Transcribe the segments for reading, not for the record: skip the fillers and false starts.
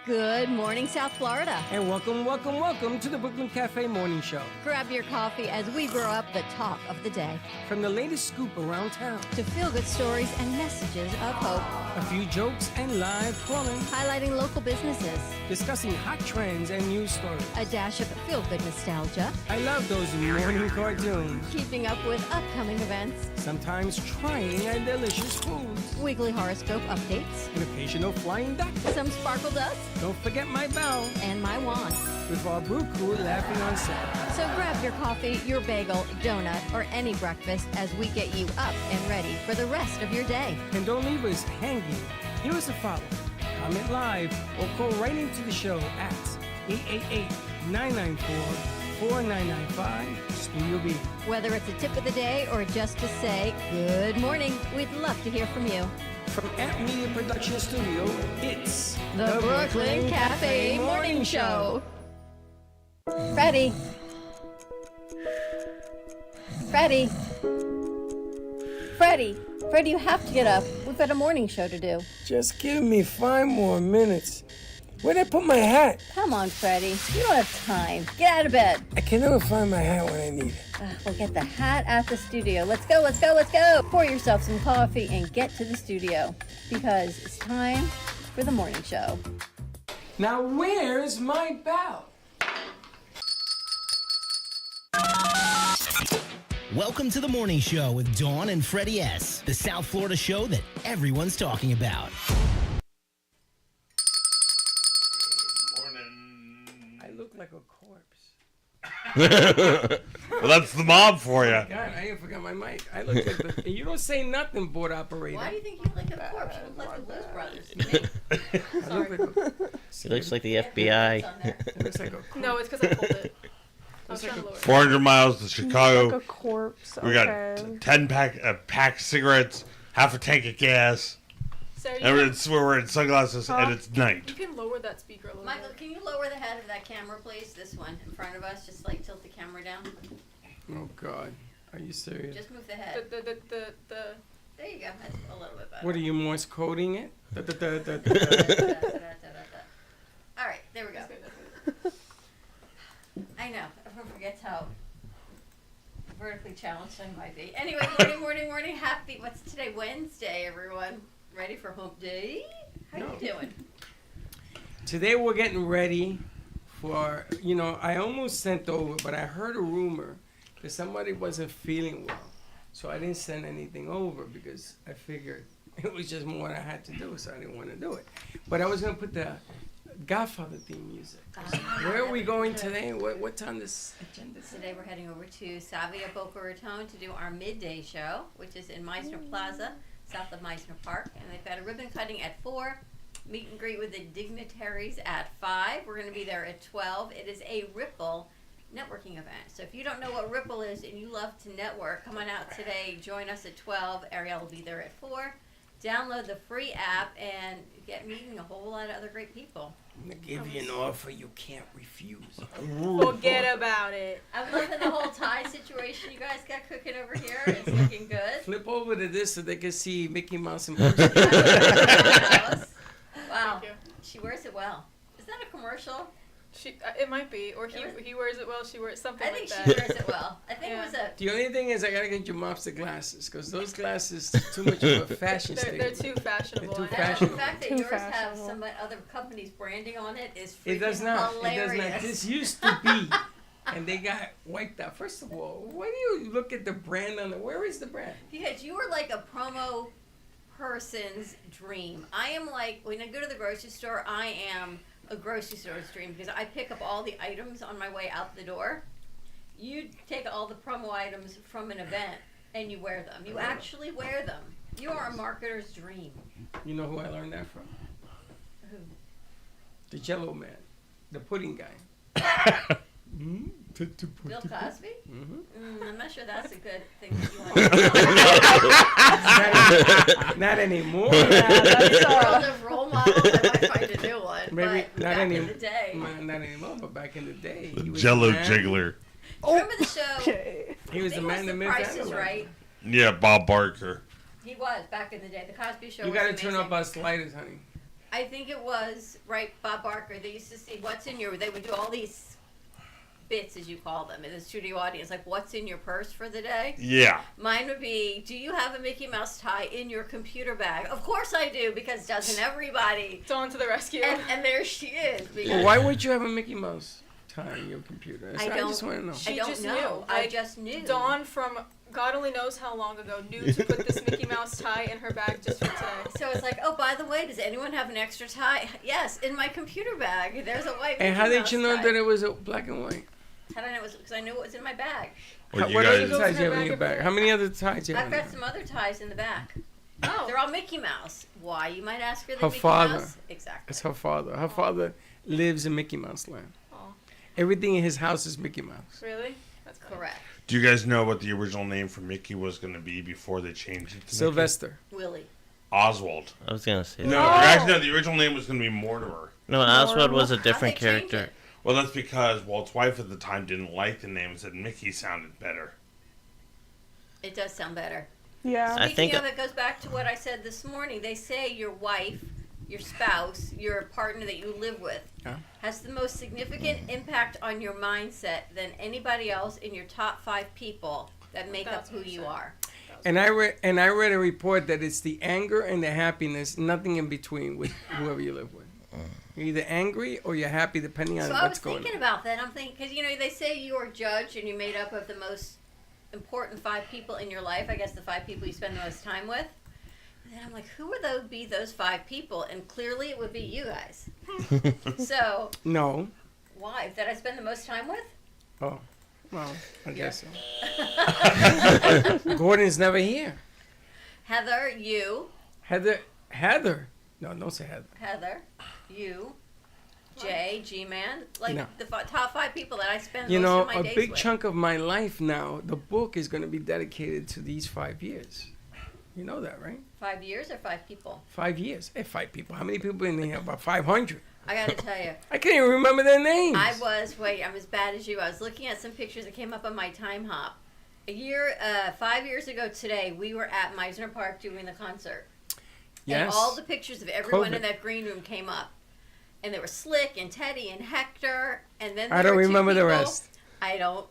Good morning, South Florida. And welcome to the Brooklyn Cafe Morning Show. Grab your coffee as we brew up the talk of the day. From the latest scoop around town to feel-good stories and messages of hope. A few jokes and live calling. Highlighting local businesses. Discussing hot trends and news stories. A dash of feel-good nostalgia. I love those morning cartoons. Keeping up with upcoming events. Sometimes trying and delicious foods. Weekly horoscope updates. An occasional flying duck. Some sparkle dust. Don't forget my bell. And my wand. With our brew crew laughing on set. So grab your coffee, your bagel, donut, or any breakfast as we get you up and ready for the rest of your day. And don't leave us hanging. Give us a follow. Comment live or call right into the show at 888-994-4995 Studio B. Whether it's a tip of the day or just to say good morning, we'd love to hear from you. From Amp Media Production Studio, it's the Brooklyn Cafe Morning Show. Freddie, you have to get up. We've got a morning show to do. Just give me 5 more minutes. Where'd I put my hat? Come on, Freddie. You don't have time. Get out of bed. I can never find my hat when I need it. We'll get the hat at the studio. Let's go. Pour yourself some coffee and get to the studio because it's time for the morning show. Now, where's my bell? Welcome to the morning show with Dawn and Freddie S., the South Florida show that everyone's talking about. I look like a corpse. Well, that's the mob for you. God, I even forgot my mic. I look like you don't say nothing, board operator. Why do you think you look like a corpse? You look like the Blues Brothers to me. Sorry. He looks like the FBI. It looks like a corpse. No, it's because I pulled it. I was trying to lower it. 400 miles to Chicago. Like a corpse. We got 10 pack of cigarettes, half a tank of gas. Sarah, And we're wearing sunglasses, and it's night. you can lower that speaker a little Michael, bit. can you lower the head of that camera, please? This one in front of us. Just like tilt the camera down. Oh, God. Are you serious? Just move the head. The There you go. That's a little bit better. What are you, Morse coding it? All right, there we go. I know. Everyone forgets how vertically challenged I might be. Anyway, morning. Happy, what's today? Wednesday, everyone. Ready for hump day? How you doing? Today we're getting ready for, I almost sent over, but I heard a rumor that somebody wasn't feeling well. So I didn't send anything over because I figured it was just more I had to do, so I didn't want to do it. But I was going to put the Godfather theme music. Where are we going today? What's on this agenda? Today we're heading over to Savia Boca Raton to do our midday show, which is in Meisner Plaza, south of Meisner Park. And they've got a ribbon cutting at 4, meet and greet with the dignitaries at 5. We're going to be there at 12. It is a Ripple networking event. So if you don't know what Ripple is and you love to network, come on out today. Join us at 12. Ariel will be there at 4. Download the free app and get meeting a whole lot of other great people. I'm going to give you an offer you can't refuse. Forget about it. I'm loving the whole tie situation you guys got cooking over here. It's looking good. Flip over to this so they can see Mickey Mouse and Wow. Thank you. She wears it well. Is that a commercial? It might be, or he wears it well. She wears something I think like she that. wears it well. I think it was a. The only thing is I got to get your mops the glasses because those glasses are too much of a fashion They're statement. too fashionable. They're too I know. fashionable. The fact that Too yours have fashionable. some other company's branding on it is freaking It does not. hilarious. It does not. This used to be, and they got wiped out. First of all, why do you look at the brand on the? Where is the brand? Because you were like a promo person's dream. I am like, when I go to the grocery store, I am a grocery store's dream because I pick up all the items on my way out the door. You take all the promo items from an event and you wear them. You actually wear them. You are a marketer's dream. You know who I learned that from? Who? The Jello Man, the pudding guy. Bill Cosby? Mm-hmm. I'm not sure that's a good thing that you want to Not anymore. Yeah, that's world of role models. I might find a new one. Maybe but not back anymore. in the day. Not anymore, but back in the day, he was Jello the man. Jiggler. Remember the show? He was the man that The made Price is that. Right. Yeah, Bob Barker. He was back in the day. The Cosby Show. You was got to turn amazing. up our sliders, honey. I think it was, right, Bob Barker. They used to see what's in your, they would do all these bits, as you call them, in the studio audience, like what's in your purse for the day. Yeah. Mine would be, do you have a Mickey Mouse tie in your computer bag? Of course I do, because doesn't everybody? Dawn to the rescue. And there she is. Well, why would you have a Mickey Mouse tie in your computer? I just want to know. I don't just know. knew. I just knew. Dawn from God only knows how long ago knew to put this Mickey Mouse tie in her bag just for today. So it's like, oh, by the way, does anyone have an extra tie? Yes, in my computer bag. There's a white And Mickey how did Mouse you know tie. that it was a black and white? How did I know it was? Because I knew it was in my bag. Well, you What guys, other ties do you have in your bag? How many other ties do you have I've in got your some other ties in the back. Oh. They're all Mickey Mouse. Why, you might ask her? Her Mickey father. Mouse? Exactly. It's her father. Her father lives in Mickey Mouse land. Oh. Everything in his house is Mickey Mouse. Really? That's funny. Correct. do you guys know what the original name for Mickey was going to be before they changed it to Sylvester. Willie. Mickey? Oswald. I was gonna say. No, that. actually, no, the original name was going to be Mortimer. No, Oswald was a How'd different they change character. it? Well, that's because Walt's wife at the time didn't like the name and said Mickey sounded better. It does sound better. Yeah. I Speaking think- of, it goes back to what I said this morning. They say your wife, your spouse, your partner that you live with Yeah. has the most significant impact on your mindset than anybody else in your top 5 people that make up who you 1000%. are. And I read a report that it's the anger and the happiness, nothing in between with whoever you live with. You're either angry or you're happy, depending on So I was what's going thinking on. about that. I'm thinking, because, you know, they say you're judged and you're made up of the most important 5 people in your life. I guess the 5 people you spend the most time with. And then I'm like, who would those 5 people? And clearly it would be you guys. So, No. why? That I spend the most time with? Oh, well, I guess so. Gordon's never here. Heather, you. Heather. No, don't say Heather. Heather, you. Jay, G-Man. Like, No. the top 5 people that I spend You most know, of my a days big with. chunk of my life now, the book is going to be dedicated to these 5 years. You know that, right? 5 years or 5 people? 5 years. Hey, 5 people. How many people in here? About 500. I gotta tell you. I can't even remember their names. I'm as bad as you. I was looking at some pictures that came up on my time hop. 5 years ago today, we were at Meisner Park doing the concert. Yes. And all the pictures of everyone COVID. in that green room came up. And there were Slick and Teddy and Hector. And then I there don't were 2 remember the people. rest. I don't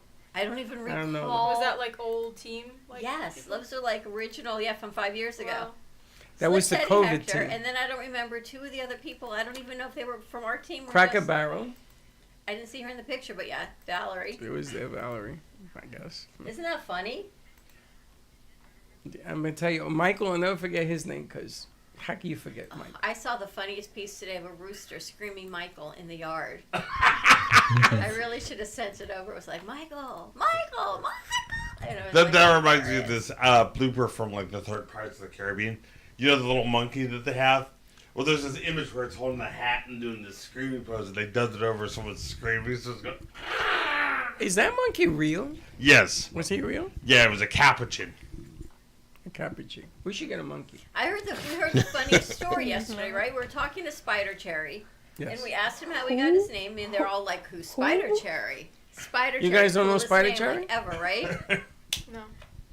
even recall. I don't know. Was that like old team? Like, Yes, people? those are like original, from 5 years ago. Wow. That was the Slick, COVID Teddy, Hector, team. and then I don't remember 2 of the other people. I don't even know if they were from our team. Or Cracker just- Barrel. I didn't see her in the picture, but yeah, Valerie. It was there, Valerie, I guess. Isn't that funny? I'm going to tell you, Michael, I'll never forget his name because how can you forget Michael? I saw the funniest piece today of a rooster screaming Michael in the yard. I really should have sent it over. It was like, Michael, Michael, Michael. And it was like, That reminds me of this blooper from like the third Pirates of the Caribbean. You know the little monkey that they have? Well, there's this image where it's holding a hat and doing this screaming pose, and they dubbed it over someone's screaming, so it's going, Is that monkey real? yes. Was he real? Yeah, it was a capuchin. A capuchin. We should get a monkey. we heard the funniest story yesterday, right? We were talking to Spider Cherry, Yes. and we asked him how he got his name, and they're all like, "Who's Spider Cherry?" Spider You Cherry, guys don't know coolest Spider name, Cherry? like, ever, right? No.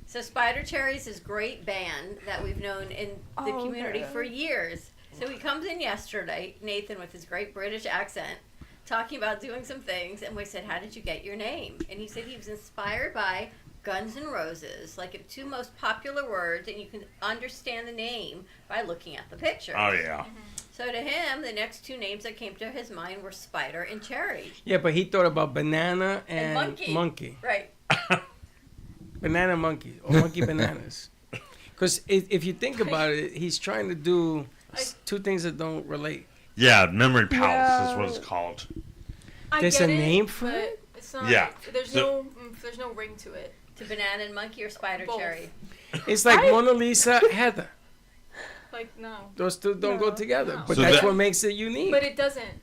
So Spider Cherry's this great band that we've known in the Oh, community okay. for years. So he comes in yesterday, Nathan with his great British accent, talking about doing some things, and we said, "How did you get your name?" And he said he was inspired by Guns N' Roses, like the 2 most popular words, and you can understand the name by looking at the picture. Oh, yeah. So to him, the next 2 names that came to his mind were Spider and Cherry. Yeah, but he thought about banana and monkey. Right. Banana monkey or monkey bananas. Because if you think about it, he's trying to do 2 things that don't relate. Yeah, Memory Palace is Yeah. what it's called. I There's get a it, name for but it? It's not. Yeah. There's no ring to it. To Banana and Monkey or Spider Both. Cherry. It's like Mona Lisa, Heather. Like no. Those 2 don't go No. together. No. But So that's that- what makes it unique. But it doesn't.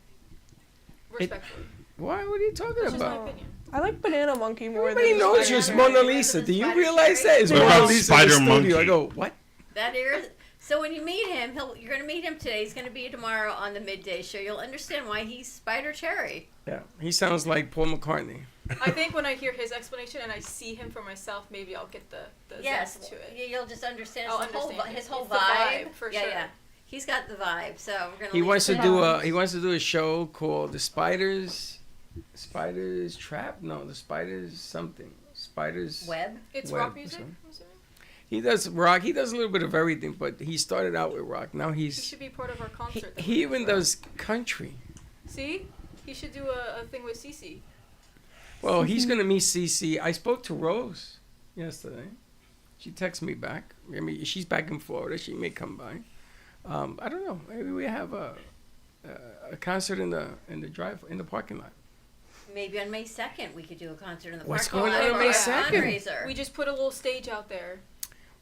Respectfully. Why? What are you talking That's just my about? opinion. I like Banana Monkey more Everybody than knows Spider you're Cherry. Mona Rather Lisa. than Do you Spider realize Cherry? that? It's What Mona about Lisa in the Spider studio. Monkey? I go, what? That is. So when you meet him, you're going to meet him today. He's going to be tomorrow on the midday show. You'll understand why he's Spider Cherry. Yeah, he sounds like Paul McCartney. I think when I hear his explanation and I see him for myself, maybe I'll get the Yes, zest to it. You'll just understand, I'll his whole understand it. his whole It's the vibe. vibe, for yeah, sure. yeah. He's got the vibe, so we're gonna. He leave wants it to at do that. a show called The Spiders Trap. No, The Spiders something. Spiders Web. It's Web rock or music. something. I'm assuming. He does rock. He does a little bit of everything, but he started out with rock. Now He he's should be part of our concert. that he we're even doing. does country. See, he should do a thing with Cece. Well, he's gonna meet Cece. I spoke to Rose yesterday. She texted me back. I mean, she's back in Florida. She may come by. I don't know. Maybe we have a concert in the parking lot. Maybe on May 2nd we could do a concert in the What's parking going lot on on for May a 2nd? fundraiser. We just put a little stage out there.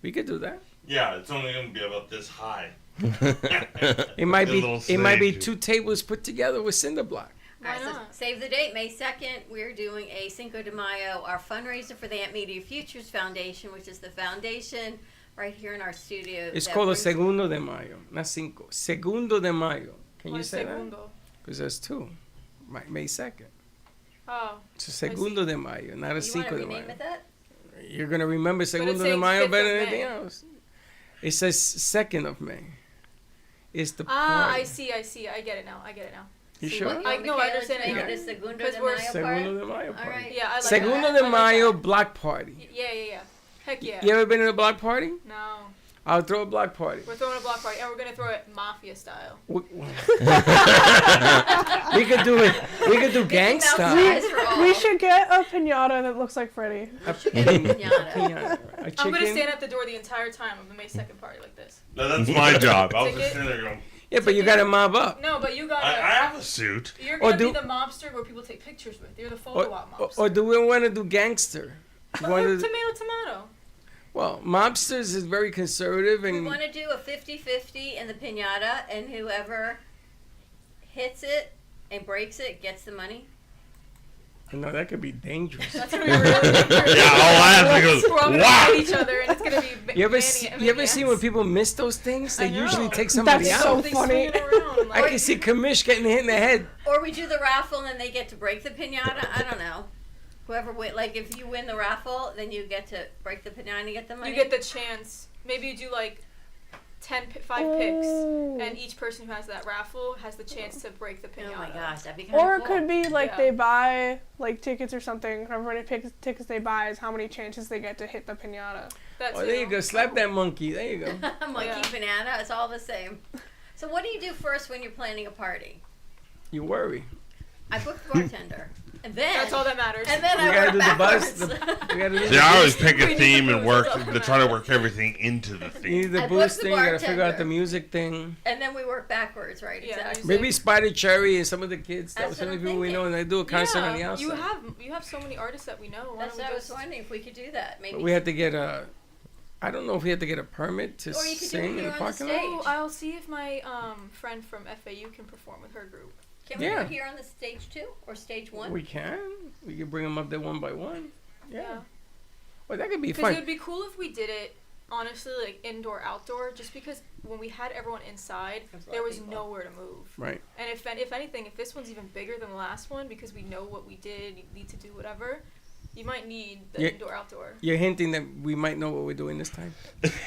We could do that. Yeah, it's only gonna be about this high. It might A be little it stage. 2 tables put together with cinder block. All right, Why so not? save the date, May 2nd. We're doing a Cinco de Mayo, our fundraiser for the Ant Media Futures Foundation, which is the foundation right here in our studio. It's that called a brings- Segundo de Mayo, not Cinco. Segundo de Mayo. Can Why you say that? segundo? Because there's 2. May 2nd. Oh, It's a Segundo de Mayo, not a You want to Cinco de rename Mayo. it that? You're going to remember Segundo de saying Mayo 5th better of than anything May. else. It says 2nd of May. It's the I party. see. I get it now. You So sure? what, you I want know, I Michaela understand to it make now. it the Segundo Because de we're Mayo part? Segundo de Mayo All party. right. Yeah, I like Segundo that. de I like Mayo that. block party. Yeah. Heck yeah. You ever been in a block party? No, I'll throw a block party. we're throwing a block party, and we're gonna throw it mafia style. We could do it. We could do gang Mouse style. eyes for all. We should get a pinata that looks like Freddy. A get a pinata. pinata. A I'm gonna chicken. stand at the door the entire time of the May 2nd party like this. No, that's my job. I'll just Ticket? stand there going, Yeah, but you gotta mob up. No, but you I gotta. have a suit. You're Or gonna do- be the mobster where people take pictures with. You're the Or, photo op mobster. or do we want to do gangster? You wanna do- Tomato. well, mobsters is very conservative We and want to do a 50-50 in the pinata, and whoever hits it and breaks it gets the money. no, that could be dangerous. That's gonna be really dangerous. Yeah, all I have to go We're all gonna wow. fight each other, and it's gonna be. You ever see when people miss those things? They I know. usually take somebody That's out. so funny. I can see Kamish getting hit in the head. Or we do the raffle, and then they get to break the pinata. I don't know. Whoever win, like if you win the raffle, then you get to break the pinata and get the money. You get the chance. Maybe you do like 5 picks, and each person who has that raffle has the chance to break the pinata. Oh my gosh, that'd be kind of Or cool. it could be like Yeah. they buy like tickets or something. However many tickets they buy is how many chances they get to hit the pinata. That's Oh, there you go. Slap that monkey. There you go. Monkey Yeah. banana, it's all the same. So what do you do first when you're planning a party? You worry. I book the bartender, and then That's all that matters. and then We I gotta work do the buzz. backwards. We gotta do See, I always the pick We a need theme the and booze work up to the try to mountain. work everything into the You theme. need the I booked boost the thing. You gotta figure out the bartender. music thing. And then we work backwards, right? Yeah, Exactly. Maybe Spider Cherry and some of the kids. That's Some what of I'm the people we know, and they do a concert on the outside. You have so many artists that we know. Why That's don't what we I was just? wondering if we could do that. Maybe. But we have to get a. I don't know if we have to get a permit to Or you could do it sing in here the on the parking stage. lot. Oh, I'll see if my friend from FAU can perform with her group. Can we Yeah. do it here on the stage 2 or stage 1? We can. We can bring them up there one by one. Yeah. Yeah. Well, that could be Because it fun. would be cool if we did it, honestly, like indoor, outdoor, just because when we had everyone inside, There's a lot there of was people. nowhere to move. Right. And if anything, if this one's even bigger than the last one, because we know what we did, you need to do whatever, you might need the Yeah. indoor, outdoor. You're hinting that we might know what we're doing this time.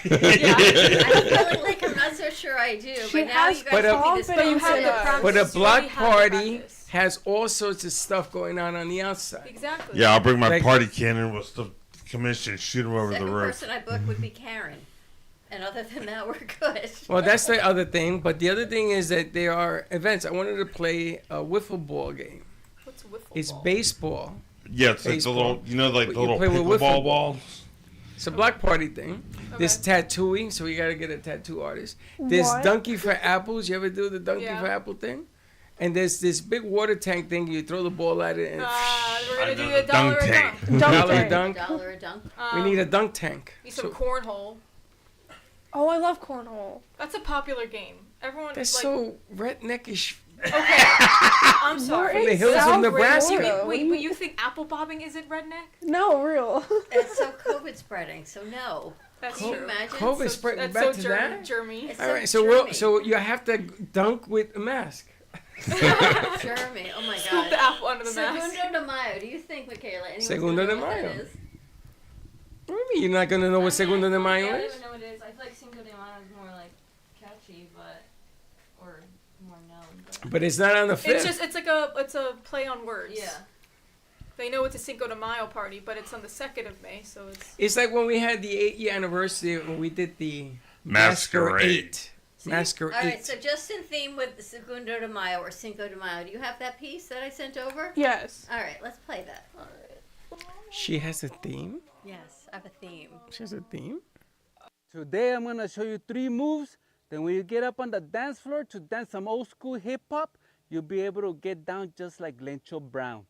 Yeah. I'm feeling like I'm not so sure I do, She but now has you guys But a- told me this. But you have the practice. But a You block already have the party practice. has all sorts of stuff going on the outside. Exactly. Yeah, I'll bring my Like- party cannon with the commission, shoot him over Second the roof. person I booked would be Karen. And other than that, we're good. Well, that's the other thing. But the other thing is that there are events. I wanted to play a wiffle ball game. What's wiffle It's ball? baseball. Yeah, it's like the Baseball. little, like You the little play with wiffle pickleball ball. balls. It's a block party thing. There's Okay. tattooing, so we got to get a tattoo artist. There's What? donkey for apples. You ever do the donkey Yeah. for apple thing? And there's this big water wetank thing. You throw the ball at it, and We're I gonna know do a the dollar dunk a tank. dunk. Dunk dollar tank. dunk. $1 a dunk. We need a dunk tank. Need some So- cornhole. Oh, I love cornhole. That's a popular game. Everyone. That's like, so redneckish. Okay. I'm From sorry. the hills of South Nebraska. Florida. Wait, but you think apple bobbing isn't redneck? No, real. It's so COVID spreading, so no. That's Can you true. imagine? COVID So- spread That's back so to German. that. Germy. It's All right, so so we'll, germy. so you have to dunk with a mask. Jeremy, oh my Scoop the god. apple under the mask. Segundo de Mayo. Do you think, Michaela, anyone's Segundo gonna de know what that Mayo. is? What do you mean you're not gonna know what Segundo de Mayo I don't is? even know what it is. I feel like Cinco de Mayo is more like catchy, but or more known. But it's not on the 5th. It's a play on words. Yeah. They know it's a Cinco de Mayo party, but it's on the 2nd of May, so it's... It's like when we had the 8-year anniversary when we did the Masquerade. Masquerade. All right, so just in theme with the Segundo de Mayo or Cinco de Mayo, do you have that piece that I sent over? Yes. All right, let's play that. She has a theme? Yes, I have a theme. She has a theme? Today I'm gonna show you 3 moves. Then when you get up on the dance floor to dance some old school hip hop, you'll be able to get down just like Lencho Brown.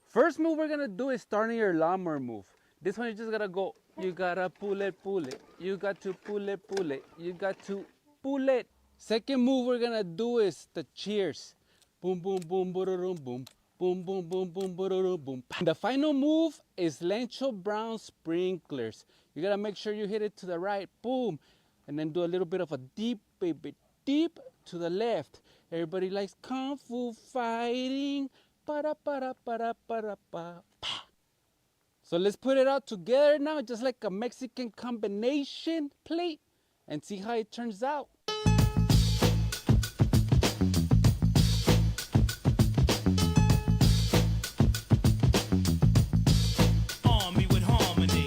First move we're gonna do is starting your lawnmower move. This one you just gotta go. You gotta pull it, pull it. You got to pull it, pull it. You got to pull it. Second move we're gonna do is the cheers. Boom, boom, boom, boom, boom. Boom, boom, boom, boom, boom, boom. The final move is Lencho Brown sprinklers. You gotta make sure you hit it to the right, boom. And then do a little bit of a deep, baby, deep to the left. Everybody likes Kung Fu fighting. Ba-da-ba-da-ba-da-ba-da-ba. So let's put it all together now, just like a Mexican combination plate, and see how it turns out. Army with harmony.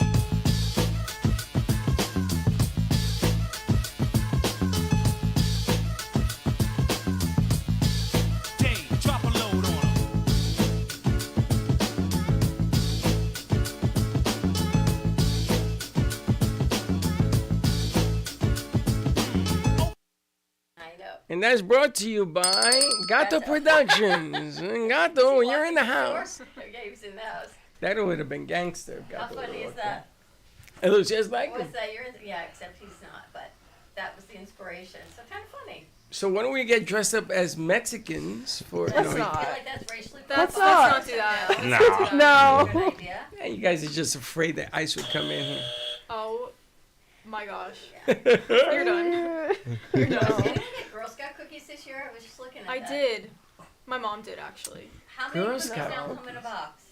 Dave, drop a load on 'em. I know. And that's brought to you by Gato Productions. Gato, when you're in the house. Yeah, he was in the house. That would have been gangster. How Gato funny is wrote that? It looks just like What's him. that? Yeah, except he's not, but that was the inspiration. So kind of funny. So why don't we get dressed up as Mexicans for, you know, I feel like that's racially Let's profiled. not do that. No. No. Good idea. yeah, you guys are just afraid that ICE would come in here. Oh my gosh. Yeah. You're done. You're Did done. anyone get Girl Scout cookies this year? I was just looking at I that. did. My mom did, actually. How many Girl cookies Scout now come cookies. in a box?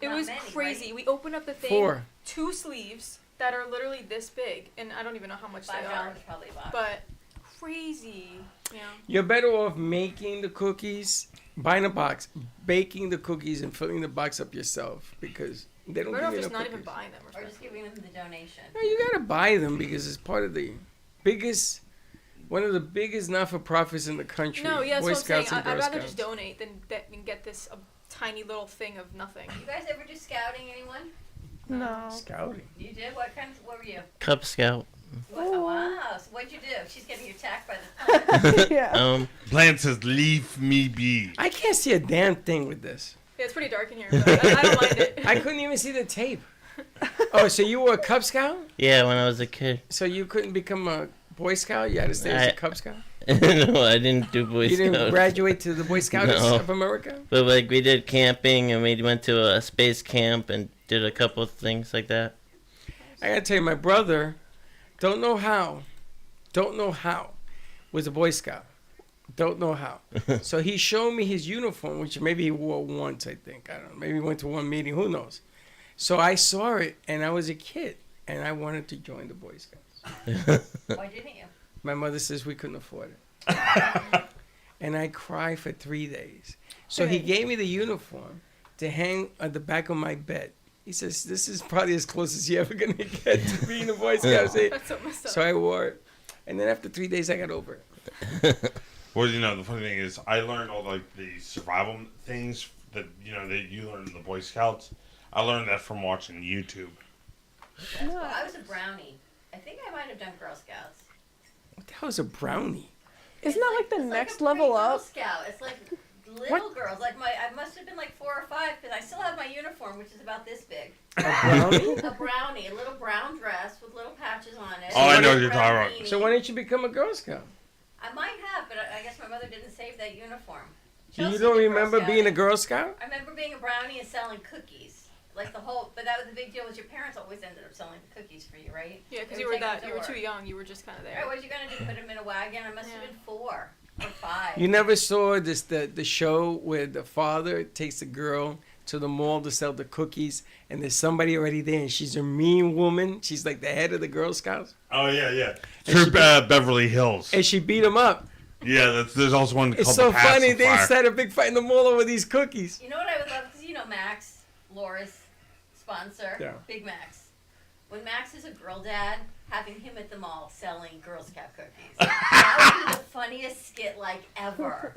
It Not was many, crazy. right? We opened up the thing. 4. 2 sleeves that are literally this big, and I don't even know how much they are. $5 probably a box. But crazy. Yeah. You're better off making the cookies, buying a box, baking the cookies, and filling the box up yourself because they don't Better give off you just no not even cookies. buying them. or just giving them the donation. No, you gotta buy them because it's part of the biggest, one of the biggest not-for-profits in the country. No, yeah, that's Boy what I'm saying. Scouts and I'd Girl rather Scouts. just donate than get this tiny little thing of nothing. You guys ever do scouting? Anyone? No. Scouting. You did? What were you? Cub Scout. What, oh, wow. So what'd you do? She's getting attacked by the plant. Yeah. Bland says, leave me be. I can't see a damn thing with this. Yeah, it's pretty dark in here, but I don't mind it. I couldn't even see the tape. Oh, so you were a Cub Scout? Yeah, when I was a kid. So you couldn't become a Boy Scout? You had to stay as a I- Cub Scout? No, I didn't do Boy You didn't Scouts. graduate to the Boy Scouts No. of America? But like we did camping and we went to a space camp and did a couple of things like that. I gotta tell you, my brother, don't know how, was a Boy Scout. Don't know how. So he showed me his uniform, which maybe he wore once, I think. I don't know. Maybe he went to one meeting. Who knows? So I saw it, and I was a kid, and I wanted to join the Boy Scouts. Why didn't you? My mother says we couldn't afford it. And I cried for 3 days. So he gave me the uniform to hang at the back of my bed. He says, this is probably as close as you're ever going to get to being a Boy Scout. I say, That's so messed up. so I wore it. And then after 3 days, I got over it. Well, you know, the funny thing is, I learned all like the survival things that that you learn in the Boy Scouts. I learned that from watching YouTube. Well, I was a brownie. I think I might have done Girl Scouts. What the hell is a brownie? Isn't that like the it's next a level pre-Girl up? Scout. It's like little girls. Like I must have been like 4 or 5 because I still have my uniform, which is about this big. A brownie? A brownie, a little brown dress with little patches on it. Oh, I know a what you're brown talking about. beanie. So why didn't you become a Girl Scout? I might have, but I guess my mother didn't save that uniform. You Chelsea don't did Girl remember being a Scouting. Girl Scout? I remember being a brownie and selling cookies. Like the whole, but that was the big deal was your parents always ended up selling the cookies for you, right? Yeah, because They you would were take them to too work. young. You were just kind of there. Right, what you gonna do? Put them in a wagon? I must have Yeah. been 4 or 5. You never saw the show where the father takes the girl to the mall to sell the cookies, and there's somebody already there, and she's a mean woman. She's like the head of the Girl Scouts, Oh yeah. And True she- Beverly Hills. and she beat him up. Yeah, there's also one called It's so the funny. They pacifier. started a big fight in the mall over these cookies. You know what I would love? Because you know Max, Laura's sponsor, Yeah. Big Max. When Max is a girl dad, having him at the mall selling Girl Scout cookies. That would be the funniest skit like ever.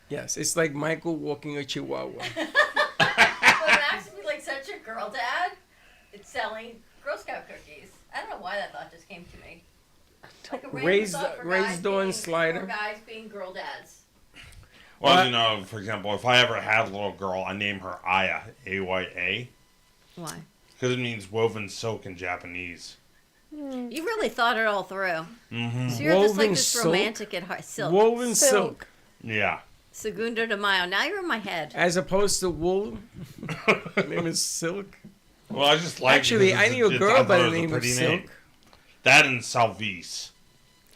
Yes, it's like Michael walking a chihuahua. But Max would be like such a girl dad. It's selling Girl Scout cookies. I don't know why that thought just came to me. Like a random Raised thought for raised guys Dawn being- Slider. For guys being girl dads. Well, What? you know, for example, if I ever had a little girl, I name her Aya, A-Y-A, Why? because it means woven silk in Japanese. You really thought it all through. Mm-hmm. So you're just like Woven this silk? romantic at heart. Silk. Woven silk. Yeah. Segundo de Mayo. Now you're in my head. As opposed to wool. Name is silk. Well, I just like Actually, I knew a girl by the name of Silk. That and Salvis.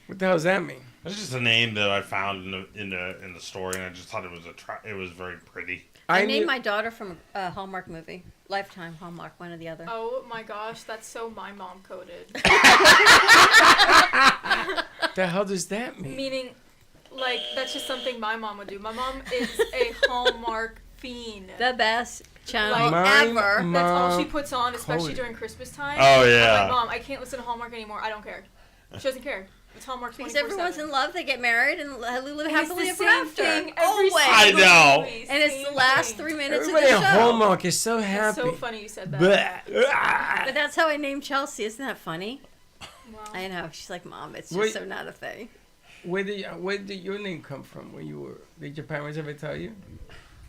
What the hell does that mean? That's just a name that I found in the story, and I just thought it was it was very pretty. I knew- named my daughter from a Hallmark movie. Lifetime, Hallmark, one or the other. Oh my gosh, that's so my mom coded. The hell does that mean? Meaning, like, that's just something my mom would do. My mom is a Hallmark fiend. The best channel Like, Mine- ever. m- That's all she Mom puts on, especially coded. during Christmas time. Oh, I'm yeah. like, Mom, I can't listen to Hallmark anymore. I don't care. She doesn't care. It's Hallmark 24/7. Because everyone's in love, they get married, and live And it's happily the ever same after. thing every Always. I single know. movie, And it's the same last thing. 3 minutes Everybody of the at show. Hallmark is so It's happy. so funny you said that. Bleh. But that's how I named Chelsea. Isn't that funny? Wow. I know. She's like, Mom, it's just Wait. so not a thing. Where did your name come from when you were? Did your parents ever tell you?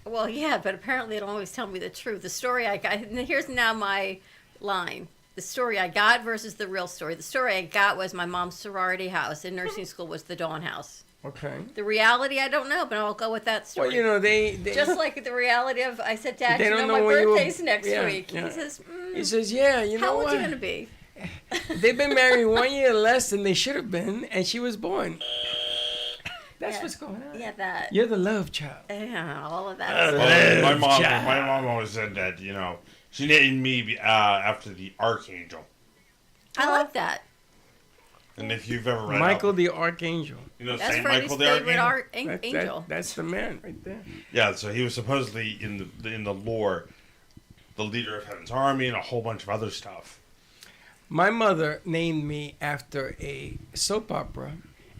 Well, yeah, but apparently they don't always tell me the truth. The story I got, and here's now my line. The story I got versus the real story. The story I got was my mom's sorority house in nursing school was the Dawn House. Okay. The reality, I don't know, but I'll go with that story. Well, you know they Just like the reality of, I said, Dad, They you don't know, know my when you were- birthday's next yeah, week. yeah. He says, he says, yeah, you know how old what? you going to be? They've been married 1 year less than they should have been, and she was born. That's Yeah. what's going on. Yeah, that. You're the love child. Yeah, all of that. Well, my mom, Child. my mom always said that, you know, she named me after the Archangel. I like that. And if you've ever read Michael up, the Archangel. you know That's Saint Freddie's Michael the favorite Archangel. angel. That's the man right there. Yeah, so he was supposedly in the lore, the leader of Heaven's Army and a whole bunch of other stuff. My mother named me after a soap opera,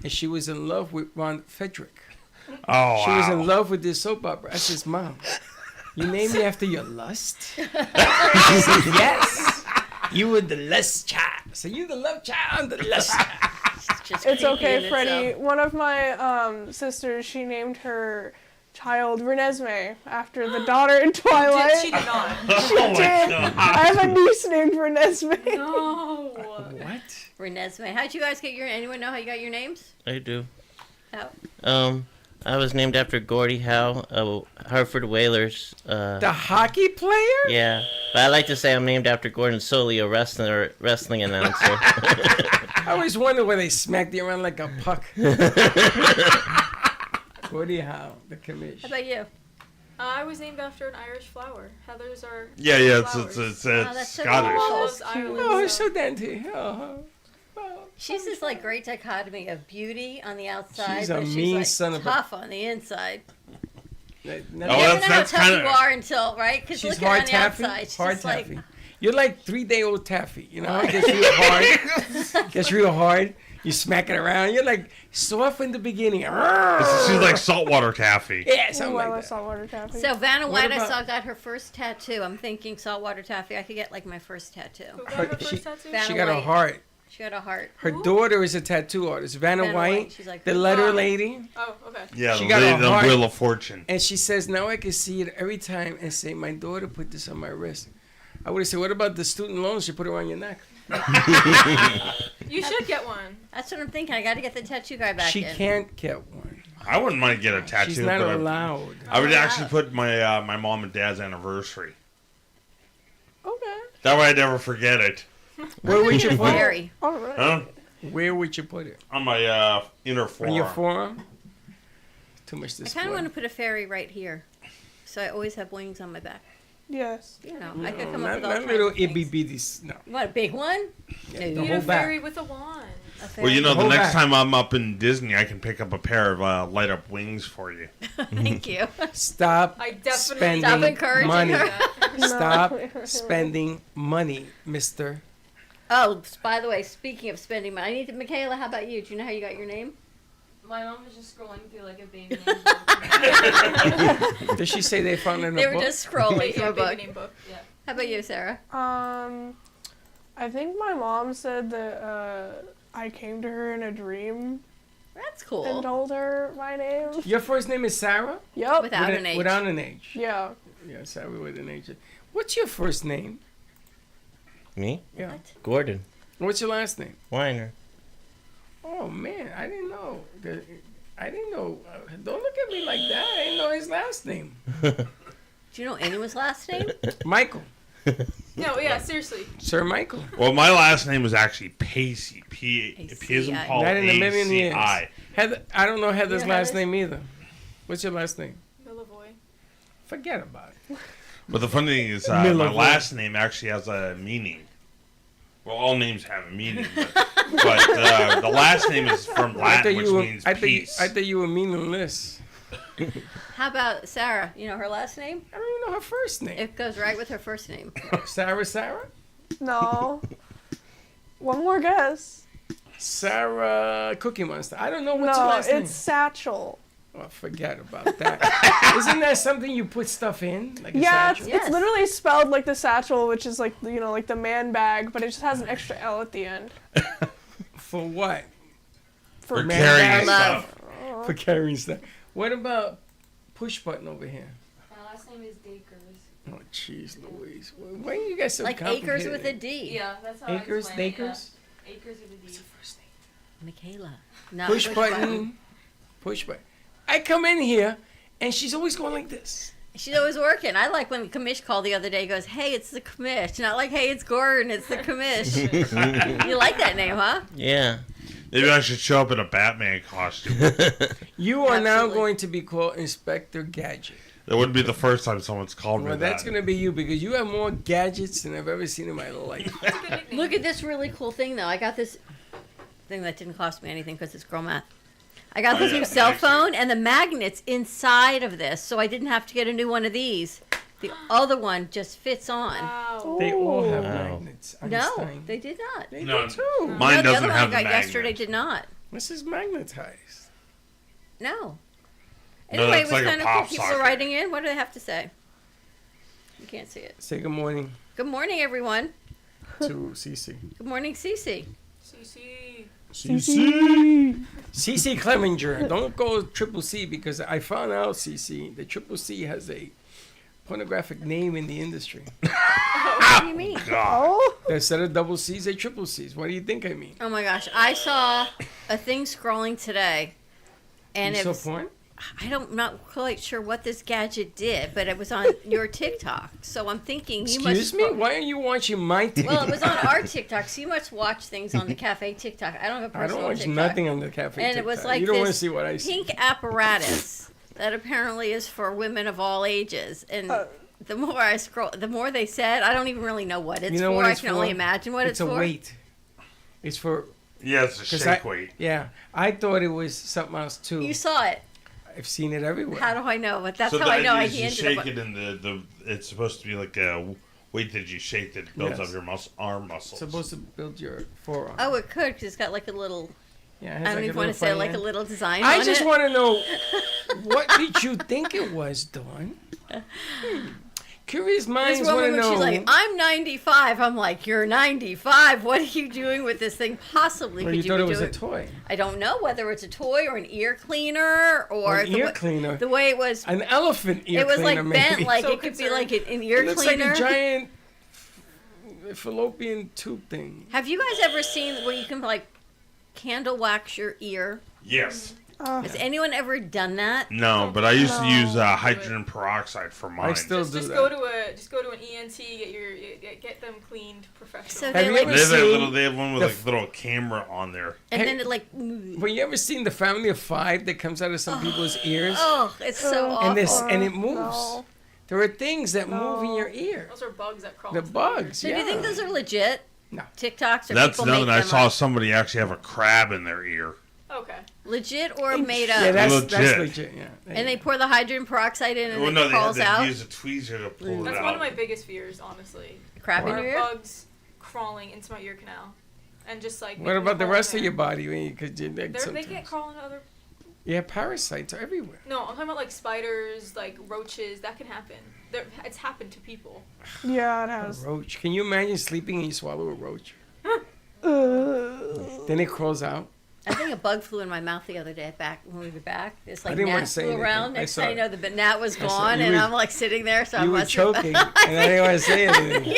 and she was in love with Ron Frederick. Oh, She was wow. in love with this soap opera. I says, Mom, you named me after your lust? She says, yes. You were the lust child. So you the love child, I'm the lust child. Just It's creepy okay, in Freddie. itself. One of my sisters, she named her child Renesmee after the daughter in Twilight. She did not. Oh, my did. God. I have a niece named Renesmee. No. What? Renesmee. How'd you guys get your, anyone know how you got your names? I do. How? I was named after Gordie Howe, Hartford Whalers. The hockey player? Yeah, but I like to say I'm named after Gordon Soley, a wrestling announcer. I always wonder why they smacked you around like a puck. Woody Howe, the How commission. about you? I was named after an Irish flower. Heathers are Yeah, it's flowers. that's so Scottish. cool. Loves Ireland, Oh, it's so- so dainty. Oh. She's this like great dichotomy of beauty on the outside, She's a but mean she's like son of a- tough on the inside. No, Oh, You no, never that's- know how that's tough kinda- you are until, right? Because she's look at her on hard the taffy. outside. She's Hard just like, taffy. You're like 3-day-old taffy. You know how it gets real hard? Gets real hard. You smack it around. You're like soft in the beginning. She's like saltwater taffy. Yeah, something Ooh, I like love that. saltwater taffy. so Vanna What White, I about- saw, got her first tattoo. I'm thinking saltwater taffy. I could get like my first tattoo. Who got her She- first tattoo? Vanna She got a White. heart. She got a heart. Her daughter is a tattoo artist, Vanna Vanna White, White. She's like, the who? letter Oh. lady. Oh, okay. Yeah, She the got a lady, the heart. Wheel of Fortune. And she says, now I can see it every time and say, my daughter put this on my wrist. I would have said, what about the student loans she put around your neck? You should get one. That's what I'm thinking. I got to get the tattoo guy back She in. can't get one. I wouldn't mind getting a tattoo. She's not but allowed. I would Oh, actually wow. put my my mom and dad's anniversary. Okay. That way I'd never forget it. Where would you put it? Very. All right. Huh? Where would you put it? On my inner On forearm. your forearm? Too much I display. kind of want to put a fairy right here, so I always have wings on my back. Yes. You know, I could No, come up not, with all not kinds little of things. itty bitties. No. You want a big one? Yeah, No, the You you need whole a back. fairy with a wand. Well, you know, the Hold next back. time I'm up in Disney, I can pick up a pair of light up wings for you. Thank you. Stop I definitely spending Stop encouraging money. her. Stop spending money, mister. Oh, by the way, speaking of spending money, I need to, Michaela, how about you? Do you know how you got your name? My mom was just scrolling through like a baby name book. Did she say they found it in They a were book? just scrolling through Yeah, a baby book. name book. Yeah. How about you, Sarah? I think my mom said that I came to her in a dream That's and cool. told her my name. Your first name is Sarah? Yep. Without an H. Without an H. Yeah. Yeah, Sarah with an H. What's your first name? Me? Yeah. What? Gordon. What's your last name? Weiner. Oh man, I didn't know. I didn't know. Don't look at me like that. I didn't know his last name. Do you know anyone's last name? Michael. No, yeah, seriously. Sir Michael. Well, my last name was actually Pacey. P as in Paul. Not in a million years. A-C-I. Heather, I don't know Heather's Your last Heather's- name either. What's your last name? Milavoy. Forget about it. But the funny thing is, my Milavoy. last name actually has a meaning. Well, all names have a meaning, but the last name is from Latin, which means peace. I thought you were meaningless. How about Sarah? You know her last name? I don't even know her first name. It goes right with her first name. Sarah? No. One more guess. Sarah Cookie Monster. I don't know what's your No, last name. it's Satchel. Oh, forget about that. Isn't that something you put stuff in? Like a Yeah, satchel? Yes. it's literally spelled like the satchel, which is like, you know, like the man bag, but it just has an extra L at the end. For what? For man carrying bags? stuff. For carrying stuff. What about push button over here? My last name is Dakers. Oh, jeez, Louise. Why are you guys so Like complicated? acres with a D. Yeah, that's how Acres, I explain it, Dakers? yeah. Acres with a D. First name. Michaela. No, Push button. Push button. I come in here, and she's always going like this. She's always working. I like when the commish called the other day. He goes, "Hey, it's the commish." Not like, "Hey, it's Gordon." It's the commish. You like that name, huh? Yeah. Maybe I should show up in a Batman costume. You are now Absolutely. going to be called Inspector Gadget. That wouldn't be the first time someone's called me Well, that. that's going to be you because you have more gadgets than I've ever seen in my life. Look at this really cool thing, though. I got this thing that didn't cost me anything because it's girl math. I got this new cell phone and the magnets inside of this, so I didn't have to get a new one of these. The other one just fits on. Wow. They all have Wow. magnets. No, Einstein. they did not. They No, do too. mine No, the doesn't other one have I the got magnet. yesterday did not. This is magnetized. No. No, Anyway, it that's was like a kind of cool. pop People are socket. writing in. What do they have to say? You can't see it. Say good morning Good morning, everyone. to Cece. Good morning, Cece. CC. Cece Clemenger. Don't go triple C because I found out, Cece, that triple C has a pornographic name in the industry. What do you mean? Oh? Instead of double C's, they triple C's. What do you think I mean? Oh my gosh, I saw a thing scrolling today, and You it saw was, porn? not quite sure what this gadget did, but it was on your TikTok. So I'm thinking you must. Excuse me? Why are you watching my TikTok? Well, it was on our TikTok, so you must watch things on the cafe TikTok. I don't have a I personal don't watch TikTok. nothing on the cafe And TikTok. it was like you don't want to this see what I see. pink apparatus that apparently is for women of all ages. And the more I scroll, the more they said, I don't even really know what it's You know for. what I it's can only for? imagine what it's a for. weight. It's for... Yeah, it's a 'cause shake weight. Yeah. I thought it was something else too. You saw it. I've seen it everywhere. How do I know? But that's So how the I know. idea I is you ended shake up. it and it's supposed to be like a weight that you shake that builds Yes. up your arm muscles. It's supposed to build your forearm. Oh, it could because it's got like a little. Yeah, it has I like don't a even want to little say funny like a hand. little design. I on just it. want to know, what did you think it was, Dawn? Curious minds This want woman, to when know. she's like, "I'm 95," I'm like, "You're 95. What are you doing with this thing? Possibly Well, could you you thought be it was doing?" a toy. I don't know whether it's a toy or an ear cleaner or An ear cleaner. The way it was, An elephant ear it was cleaner, like bent, maybe. like So it could be like an ear It looks cleaner. like a giant fallopian tube thing. Have you guys ever seen where you can like candle wax your ear? Yes. Has anyone ever done that? No, but I used to use hydrogen peroxide for mine. I still do Just that. go to an ENT, get them cleaned professionally. So Have they you like, ever They have one with the like little camera on there. and Hey, then it like, Well, you ever seen the Family of Five that comes out of some people's ears? oh, it's so awful. And it moves. No. There are things that move in your ear. Those are bugs that crawl. The into the ear. bugs, So yeah. do you think those are legit? TikToks or That's people make nothing. I them saw up. somebody actually have a crab in their ear. Okay. Legit or made up? Yeah, that's Legit. legit. Yeah. And they pour the hydrogen peroxide in and Well, it no, they had crawls to out. use a tweezer to pull it That's out. one of my biggest fears, honestly. Crab in Are your ear? bugs crawling into my ear canal, and just like. What making about a the hole rest in of there. your body? Because They can't crawl into other. Yeah, parasites are everywhere. No, I'm talking about like spiders, like roaches. That can happen. It's happened to people. Yeah, it A has. roach. Can you imagine sleeping and you swallow a roach? Then it crawls out. I think a bug flew in my mouth the other day when we were back. It's I like didn't want gnat to say flew anything. around. I Next saw thing you it. know, the gnat was saw- gone, you and were- I'm like sitting there. So I You were must have. choking, and I didn't want to say anything.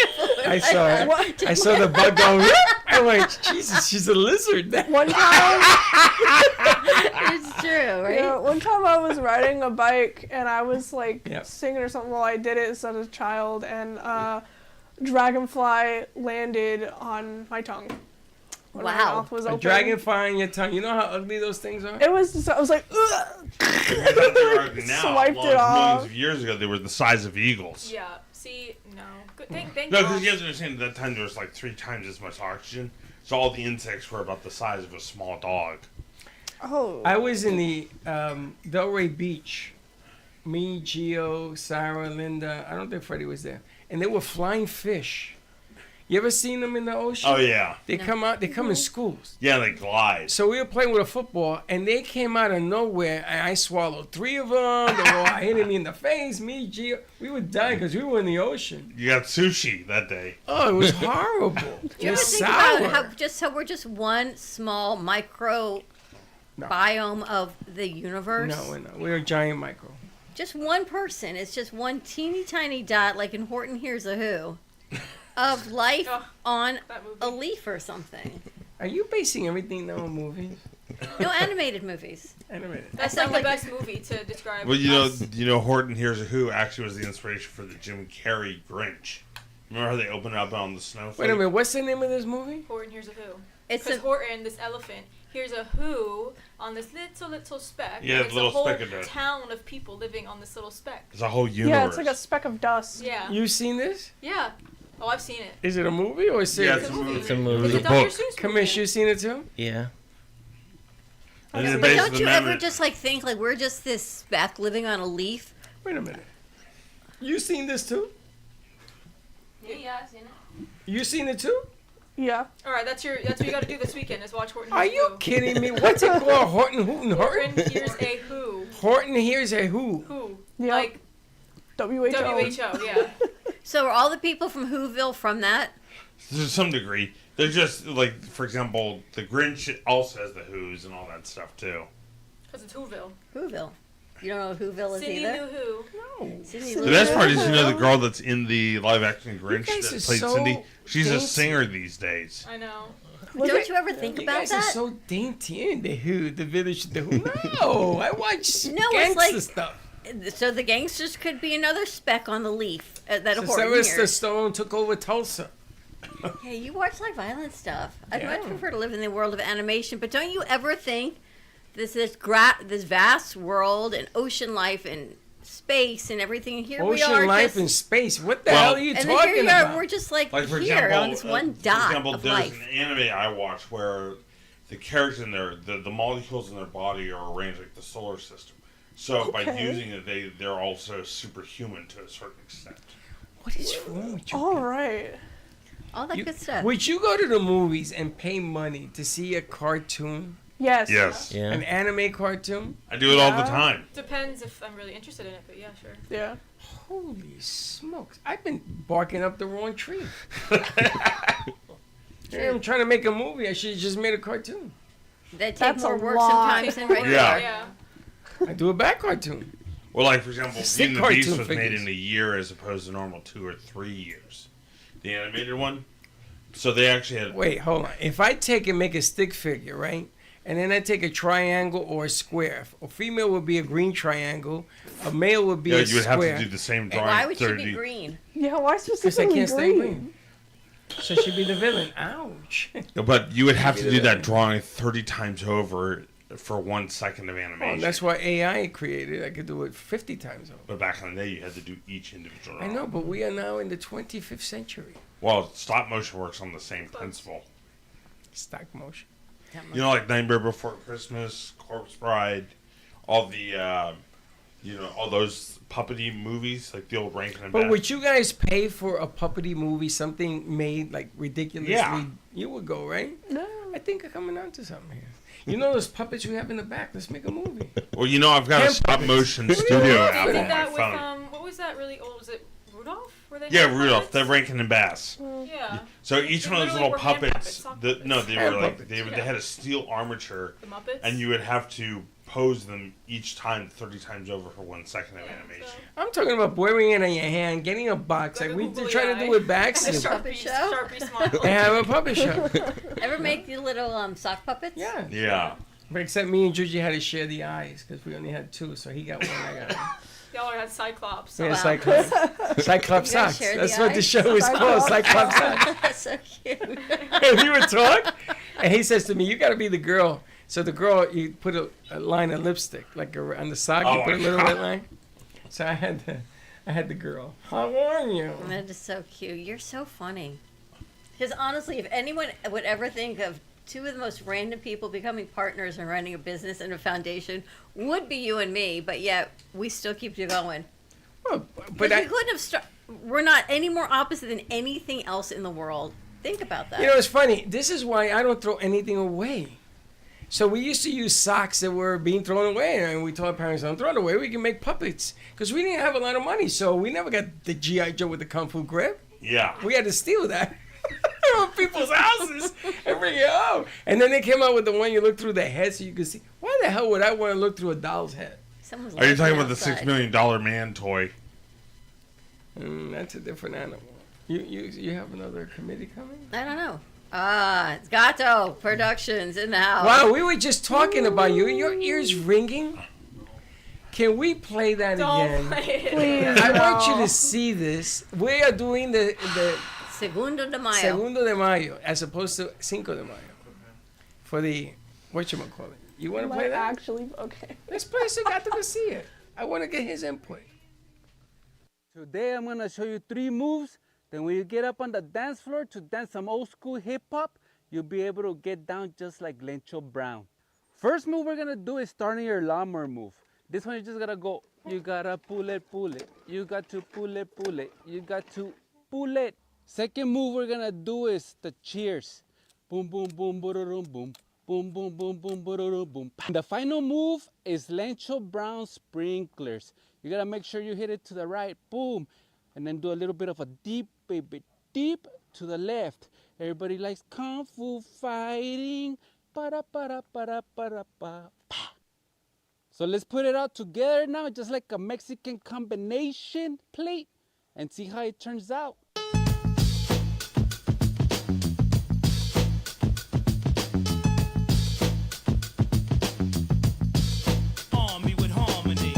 I saw it. I saw the bug go. I went, Jesus, she's a lizard. One time, It's true, right? yeah, one time I was riding a bike and I was like Yep. singing or something while I did it as a child, and dragonfly landed on my tongue. When my Wow. mouth was A open. dragonfly in your tongue. You know how ugly those things are? It was just, I was like, ugh. They're ugly now. Swiped Long- it off. Millions of years ago, they were the size of eagles. Yeah. See, no. Good. Thank No, God. because you have to understand at that time there was like 3 times as much oxygen, so all the insects were about the size of a small dog. Oh. I was in the Delray Beach. Me, Gio, Sarah, Linda. I don't think Freddie was there. And they were flying fish. You ever seen them in the ocean? Oh yeah, They come out. They come in schools. yeah, they glide. So we were playing with a football, and they came out of nowhere, and I swallowed 3 of them. They were all hitting me in the face. Me, Gio, we were dying because we were in the ocean. You got sushi that day. Oh, it was horrible. Do It you ever was think sour. about how we're just one small micro No. biome of the universe? No, we're not. We're a giant micro. Just one person. It's just one teeny tiny dot, like in Horton Hears a Who, of life Oh, on that movie. a leaf or something. Are you basing everything now on movies? No animated movies. Animated. That's sound like the like best movie to describe. Well, us. you know, Horton Hears a Who actually was the inspiration for the Jim Carrey Grinch. Remember how they opened up on the snowflake? Wait a minute. What's the name of this movie? Horton hears a who. It's Because a Horton, this elephant, hears a who on this little speck. Yeah, and it's little a whole speck of dust. town of people living on this little speck. It's a whole universe. Yeah, it's like a speck of dust. Yeah. You seen this? Yeah. Oh, I've seen it. Is it a movie or a series? Yeah, it's a movie. It's a movie. It's a Dr. book. Seuss Commish, movie. you seen it too? Yeah. And it's But based don't on you the ever memory- just like think like we're just this speck living on a leaf? Wait a minute. You seen this too? Yeah, I've seen it. You seen it too? Yeah. All right, that's what you got to do this weekend is watch Horton Are Hears a you Who. kidding me? What's it called? Horton Hootin' Horton Horton? hears a who. Horton hears a who? Who? Yeah. Like WHO. WHO, yeah. So are all the people from Whoville from that? To some degree. They're just, like, for example, the Grinch also has the Who's and all that stuff, too. Because it's Whoville. Whoville. You don't know what Whoville is Cindy either? knew who. No. Cindy The Lou best Who? part is, you know, the girl that's in the live-action Grinch guys that are played so Cindy? She's a dainty. singer these days. I know. Don't you ever think You about guys that? are so dainty in the Who, the Village, the Who. No, I watch No, it's gangster like- stuff. So the gangsters could be another speck on the leaf that So Horton Sylvester hears. Stone took over Tulsa. Yeah, you watch like violent stuff. I'd Yeah. much prefer to live in the world of animation, but don't you ever think this vast world and ocean life and space and everything? And here we Ocean are, life just, and space. What the Well- hell are you and then here talking you are. about? We're just like, Like, for here example, on this one for dot example, of there's life. an anime I watch where the characters in there, the molecules in their body are arranged like the solar system. So by Okay. using it, they're also superhuman to a certain extent. What is wrong with you? All right. All that You- good stuff. Would you go to the movies and pay money to see a cartoon, Yes. Yes. Yeah. an anime cartoon? I do it all the Yeah. time. Depends if I'm really interested in it, but yeah, sure. Yeah. Holy smokes! I've been barking up the wrong tree. Hey, I'm trying to make a movie. I should have just made a cartoon. That take That's more a work lot. sometimes than regular. Yeah. Yeah. I do a bad cartoon. Well, like, for example, Sick Beauty and the Beast cartoon was made figures. in a year as opposed to normal 2 or 3 years. The animated one. So they actually had... Wait, hold on. If I take and make a stick figure, right? And then I take a triangle or a square. A female would be a green triangle. A male would be Yeah, a you would have square. to do the same And drawing. why would she 30. be green? Yeah. Why Because I specifically can't stay green? green. So she'd be the villain. Ouch. But you would have to do that drawing 30 times over for 1 second of animation. Oh, that's why AI created. I could do it 50 times over. But back in the day, you had to do each individual. I know, but we are now in the 25th century. Well, stop motion works on the same principle. Stop motion. You know, like Nightmare Before Christmas, Corpse Bride, all the, all those puppety movies, like the old Rankin and But Bass. would you guys pay for a puppety movie, something made like ridiculously? Yeah. You would go, right? No. I think I'm coming on to something here. You know those puppets we have in the back? Let's make a movie. Well, I've got a Hand stop puppets. motion studio app We on did my that with phone. what was that really old? Was it Rudolph? Were they Yeah, hand Rudolph, puppets? they're Rankin and Bass. Yeah. So each They one of those literally little were hand puppets, puppets, sock puppets. they Hand were like puppets. they had a steel armature, The Muppets. and you would have to pose them each time 30 times over for 1 second of Yeah, animation. so- I'm talking about wearing it on your hand, getting a box. Like a we googly try to eye. do with And a Baxter. Puppet Sharpie, show? Sharpie smile. They have a puppet show. Ever make the little sock puppets? Yeah. Yeah. But except me and Gigi had to share the eyes because we only had two. So he got one, I got one. Y'all had Cyclops. Yeah, Wow. Cyclops You Cyclops guys socks. share the That's what the eyes? show is called, Cyclops socks. That's so cute. And we would talk, and he says to me, "You got to be the girl." So the girl, you put a line of lipstick, like on the sock, you Oh put a my little God. red line. So I had the girl. How are you? That is so cute. You're so funny. Because honestly, if anyone would ever think of two of the most random people becoming partners and running a business and a foundation, would be you and me. But yet we still keep you going. Well, but But we couldn't have. We're not any more opposite than anything else in the world. Think about that. you know, it's funny. This is why I don't throw anything away. So we used to use socks that were being thrown away, and we told our parents, "Don't throw it away. We can make puppets." Because we didn't have a lot of money, so we never got the GI Joe with the kung fu grip. Yeah. We had to steal that from people's houses and bring it home. And then they came out with the one you look through the head so you can see. Why the hell would I want to look through a doll's head? Someone's Are you talking laughing about the $6 outside. million man toy? That's a different animal. You have another committee coming? I don't know. It's Gato Productions in the house. Wow, we were just talking about you. Your ears ringing. Can we play that Don't again? play it. Please. I want you no. to see this. We are doing the Segundo de Mayo. Segundo de Mayo as opposed to Cinco de Mayo for the whatchamacallit. You want to play Like, that? actually, okay. Let's play so Gato can see it. I want to get his input. Today I'm gonna show you 3 moves. Then when you get up on the dance floor to dance some old school hip hop, you'll be able to get down just like Lencho Brown. First move we're gonna do is starting your lawnmower move. This one you just gotta go. You gotta pull it, pull it. You got to pull it, pull it. You got to pull it. Second move we're gonna do is the cheers. Boom, boom, boom, boom, boom. Boom, boom, boom, boom, boom, boom. The final move is Lencho Brown sprinklers. You gotta make sure you hit it to the right, boom, and then do a little bit of a deep, baby, deep to the left. Everybody likes kung fu fighting. Para, para, para, para, pa, pa. So let's put it out together now, just like a Mexican combination plate, and see how it turns out. Army with harmony.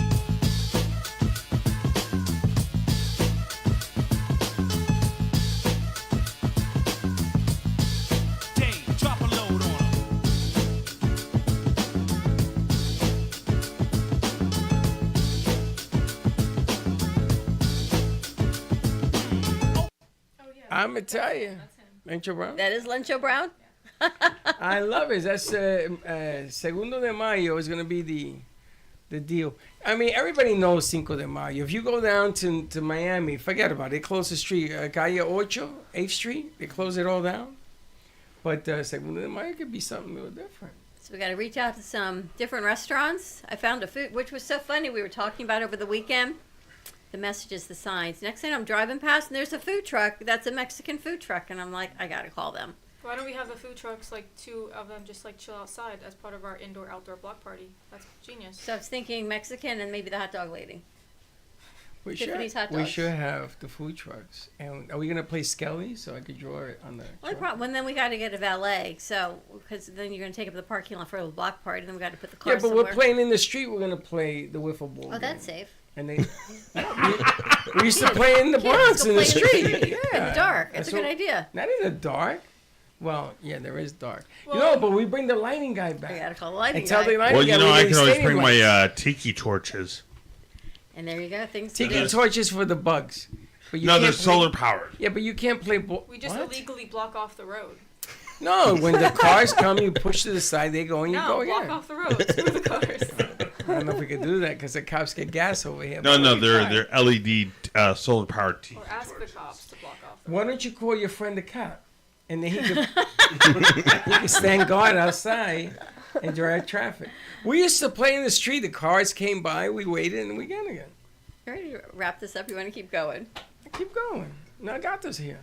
Dave, drop a load on 'em. I'm going to tell you. Lencho Brown? That is Lencho Brown? I love it. That's Segundo de Mayo is going to be the deal. I mean, everybody knows Cinco de Mayo. If you go down to Miami, forget about it. They close the street. Calle 8, 8th Street, they close it all down. But Segundo de Mayo could be something a little different. So we got to reach out to some different restaurants. I found a food, which was so funny. We were talking about over the weekend. The messages, the signs. Next thing I'm driving past, and there's a food truck. That's a Mexican food truck. And I'm like, I got to call them. Why don't we have the food trucks, like 2 of them, just like chill outside as part of our indoor-outdoor block party? That's genius. So I was thinking Mexican and maybe the hot dog lady. We Tiffany's hot we dogs. should have the food trucks. And are we going to play Skelly so I could draw it on the Only truck? problem, and then we got to get a valet. So, because then you're going to take up the parking lot for a block party, then we got to put the car Yeah, but somewhere. we're playing in the street. We're going to play the wiffle ball Oh, game. that's safe. And they, we used to play in the Kids Bronx go in the play street. in the Yeah. dark. That's a good what- idea. Not in the dark. Well, yeah, there is dark. Well- But we bring the lighting guy back. We gotta call the lighting And tell guy. the lighting Well, guy you know, we I didn't can always stay bring anywhere. my tiki torches. And there you go. Things to Tiki do. torches for the bugs. But you No, can't they're play- solar powered. Yeah, but you can't play. We just What? illegally block off the road. No, when the cars come, you push to the side, they go, and you No, go block again. off the road. Screw the cars. I don't know if we could do that because the cops get gas over here. No, but no, we can they're try. LED solar powered tiki Or ask the torches. cops to block off the Why don't you call your friend the cop, and then he can stand guard outside and direct traffic. We used to play in the street. The cars came by, we waited, and we got again. You ready to wrap this up? You want to keep going? Keep going. No, Gato's here.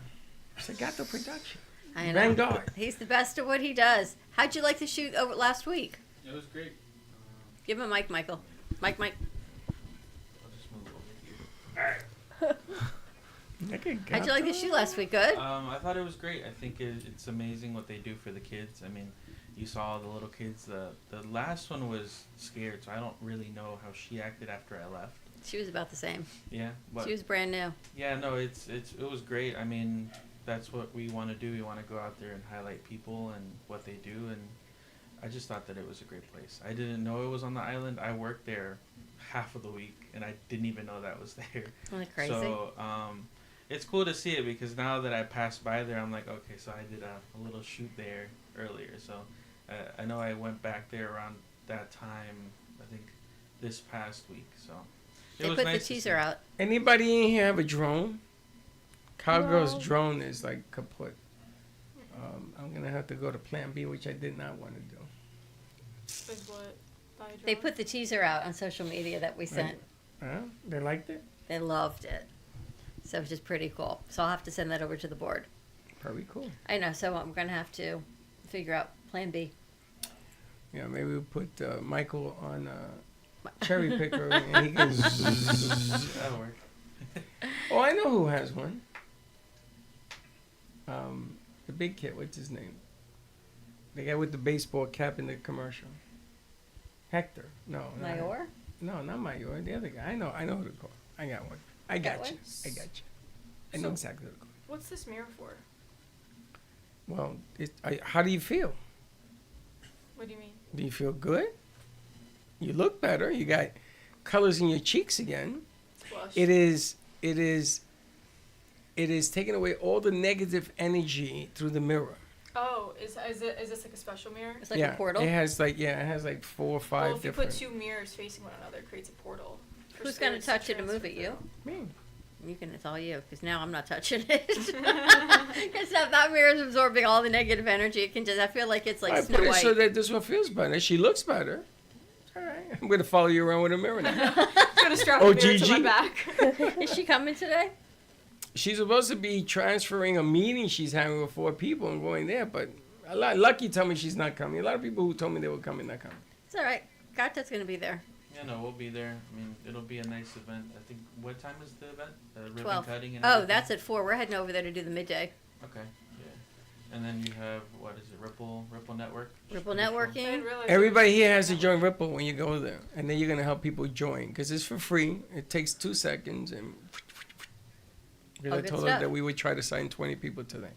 It's a Gato production. I know. Vanguard. He's the best at what he does. How'd you like the shoot over last week? It was great. Give him a mic, Michael. Mike. I'll just move over here. Look at How'd you like the shoot last week? Good? I thought it was great. I think it's amazing what they do for the kids. I mean, you saw the little kids. The last one was scared, so I don't really know how she acted after I left. She was about the same. Yeah, but She was brand new. yeah, no, it was great. I mean, that's what we want to do. We want to go out there and highlight people and what they do, and I just thought that it was a great place. I didn't know it was on the island. I worked there half of the week, and I didn't even know that was there. Isn't that crazy? So it's cool to see it because now that I passed by there, I'm like, okay, so I did a little shoot there earlier. So I know I went back there around that time, I think this past week. So it They was put nice the to see. teaser out. Anybody in here have a drone? Cowgirl's No. drone is like kaput. I'm gonna have to go to Plan B, which I did not want to do. Is what? Buy a They drone? put the teaser out on social media that we sent. They liked it. They loved it. So it's just pretty cool. So I'll have to send that over to the board. Very cool. I know. So I'm going to have to figure out Plan B. Yeah, maybe we'll put Michael on cherry picker and he can. That'll work. Oh, I know who has one. The big kid. What's his name? The guy with the baseball cap in the commercial. Hector. No. not him. Mayor? No, not Mayor. The other guy. I know who to call. I got one. I got Got you. one? I got you. I know So- exactly who to call. What's this mirror for? Well, how do you feel? What do you mean? Do you feel good? You look better. You got colors in your cheeks again. Blush. It is taking away all the negative energy through the mirror. Oh, is this like a special mirror? It's like yeah, a portal. It has like 4 or 5 Well, if you different. put two mirrors facing one another, it creates a portal. for Who's going to spirits touch it and move transfer it? You? through. Me. You can. It's all you. Because now I'm not touching it. Because if that mirror is absorbing all the negative energy, it can just. I feel like it's like I Snow put it White. so that this one feels better. She looks better. All right, I'm gonna follow you around with a mirror now. I'm gonna strap Oh, the mirror to my Gigi? back. Is she coming today? She's supposed to be transferring a meeting she's having with 4 people and going there, but Lucky told me she's not coming. A lot of people who told me they were coming, not coming. It's all right. Gata's going to be there. Yeah, no, we'll be there. I mean, it'll be a nice event. I think, what time is the event? Ribbon 12. cutting and Oh, everything? that's at 4. We're heading over there to do the midday. Okay, yeah. And then you have, what is it, Ripple Network? Ripple I didn't networking. realize Everybody it was- here has to join Ripple when you go there, and then you're gonna help people join because it's for free. It takes 2 seconds, and because Oh, I good told her stuff. that we would try to sign 20 people today.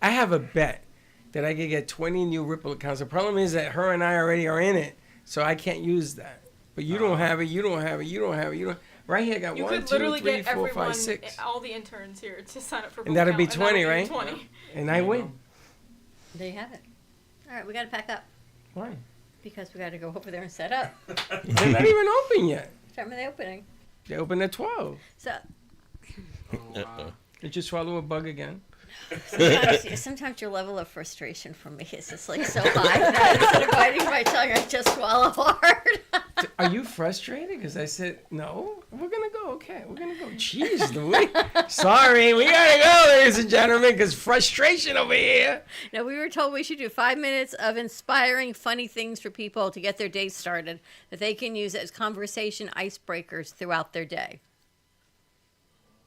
I have a bet that I could get 20 new Ripple accounts. The problem is that her and I already are in it, so I can't use that. But you don't have it. You don't have it. You don't have it. You don't. Right here, I got You 1, could 2, literally 3, get 4, everyone, 5, 6, all the interns here to sign up for and that'd be Ripple account, 20, and right? that'll be 20. and I win. There you have it. All right, we got to pack up Why? because we got to go over there and set up. They're not even open yet. What time are they opening? They open at 12. So Did you swallow a bug again? sometimes your level of frustration from me is just like so high that instead of biting my tongue, I just swallow hard. Are you frustrated? Because I said, no, we're going to go. Okay, we're going to go. Jeez, Louis. Sorry, we got to go, ladies and gentlemen, because frustration over here. No, we were told we should do 5 minutes of inspiring, funny things for people to get their day started that they can use as conversation icebreakers throughout their day.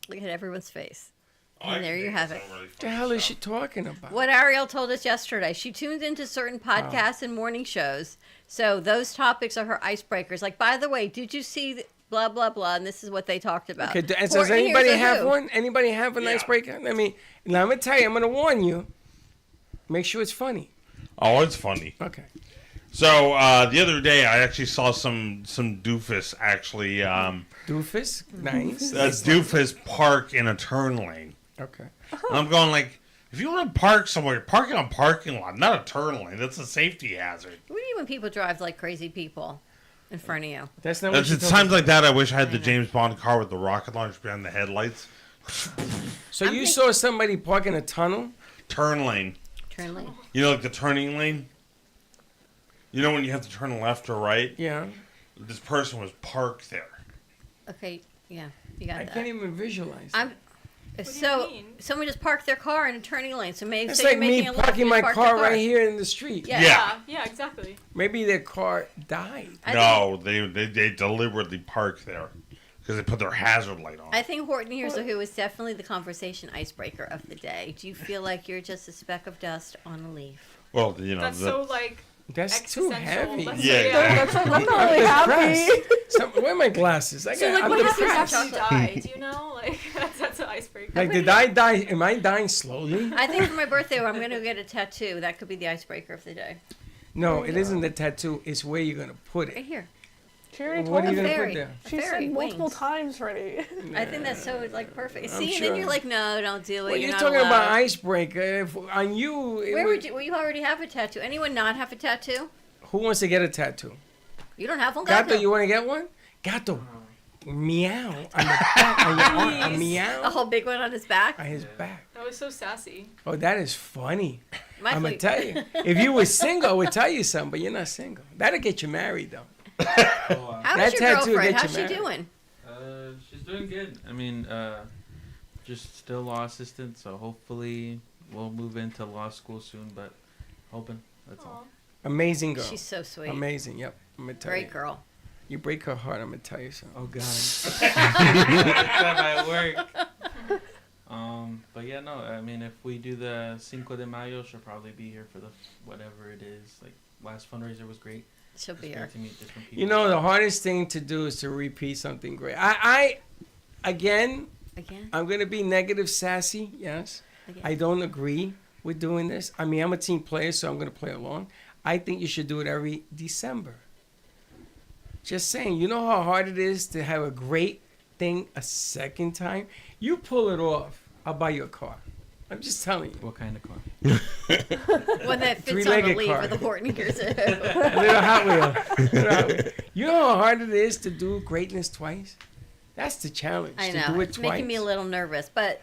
Look at everyone's face. And there you have it. What the hell is she talking about? What Ariel told us yesterday. She tunes into certain podcasts and morning shows. So those topics are her icebreakers. Like, by the way, did you see blah, blah, blah? And this is what they talked about. Okay, Or- does and anybody here's a have who. one? Anybody have an icebreaker? Now, I'm going to tell you, I'm going to warn you. Make sure it's funny. Oh, it's funny. Okay. So the other day, I actually saw some doofus actually. Doofus? Nice. Doofus park in a turn lane. Okay. And I'm going like, if you want to park somewhere, park in a parking lot, not a turn lane. That's a safety hazard. What do you when people drive like crazy people in front of you? That's not what It's times like that. I wish I had the James Bond car with the rocket launcher behind the headlights. So you saw somebody park in a tunnel? Turn lane. Turn lane. You know, like the turning lane? You know when you have to turn left or right? Yeah. This person was parked there. Okay, yeah, you got I that. can't even visualize. So someone just parked their car in a turning lane. So maybe It's say like you're making me a left, parking you my park car the right here in the street. Yeah. Yeah, exactly. Maybe their car died. No, they deliberately parked there because they put their hazard light on. I think Horton here's who is definitely the conversation icebreaker of the day. Do you feel like you're just a speck of dust on a leaf? Well, you know, That's so like. That's too heavy. That's That's not really happy. Where are my glasses? So I'm like, what happens depressed. after you die? Do you know? Like that's an icebreaker. Like, did I die? Am I dying slowly? I think for my birthday, I'm going to get a tattoo. That could be the icebreaker of the day. No, it isn't the tattoo. It's where you're going to put Right it. here. She already What are told you me. going to put there? She said multiple times already. I think that's so like perfect. I'm See, and sure. then you're like, no, don't do it. Well, you're not talking allowed. about icebreaker. If, on you, it Where would- would you? Well, you already have a tattoo. Anyone not have a tattoo? who wants to get a tattoo? You don't have one. Gato, you want to get one? Gato, meow on the back, on your arm, a meow A whole big one on his back. on his back. That was so sassy. Oh, that is funny. My I'm gonna feet. tell you. If you were single, I would tell you something, but you're not single. That'll get you married, though. How's That your tattoo girlfriend? get How's you she married. doing? She's doing good. I mean, just still law assistant, so hopefully we'll move into law school soon, but hoping. That's all. Amazing girl. She's so sweet. Amazing. Yep. I'm gonna tell you. Great girl. You break her heart. I'm gonna tell you something. Oh God. That might work. But yeah, no. I mean, if we do the Cinco de Mayo, she'll probably be here for the whatever it is. Like last fundraiser was great. She'll be It's here. great to meet different people. You know, the hardest thing to do is to repeat something great. I again, I'm gonna be negative sassy. Yes, Again. I don't agree with doing this. I mean, I'm a team player, so I'm gonna play along. I think you should do it every December. Just saying, you know how hard it is to have a great thing a second time? You pull it off, I'll buy you a car. I'm just telling you. What kind of car? One that fits on the Three-legged leaf car. with the Horton gears. A little Hot Wheel. You know how hard it is to do greatness twice? That's the challenge. I to know. do it It's twice. making me a little nervous, but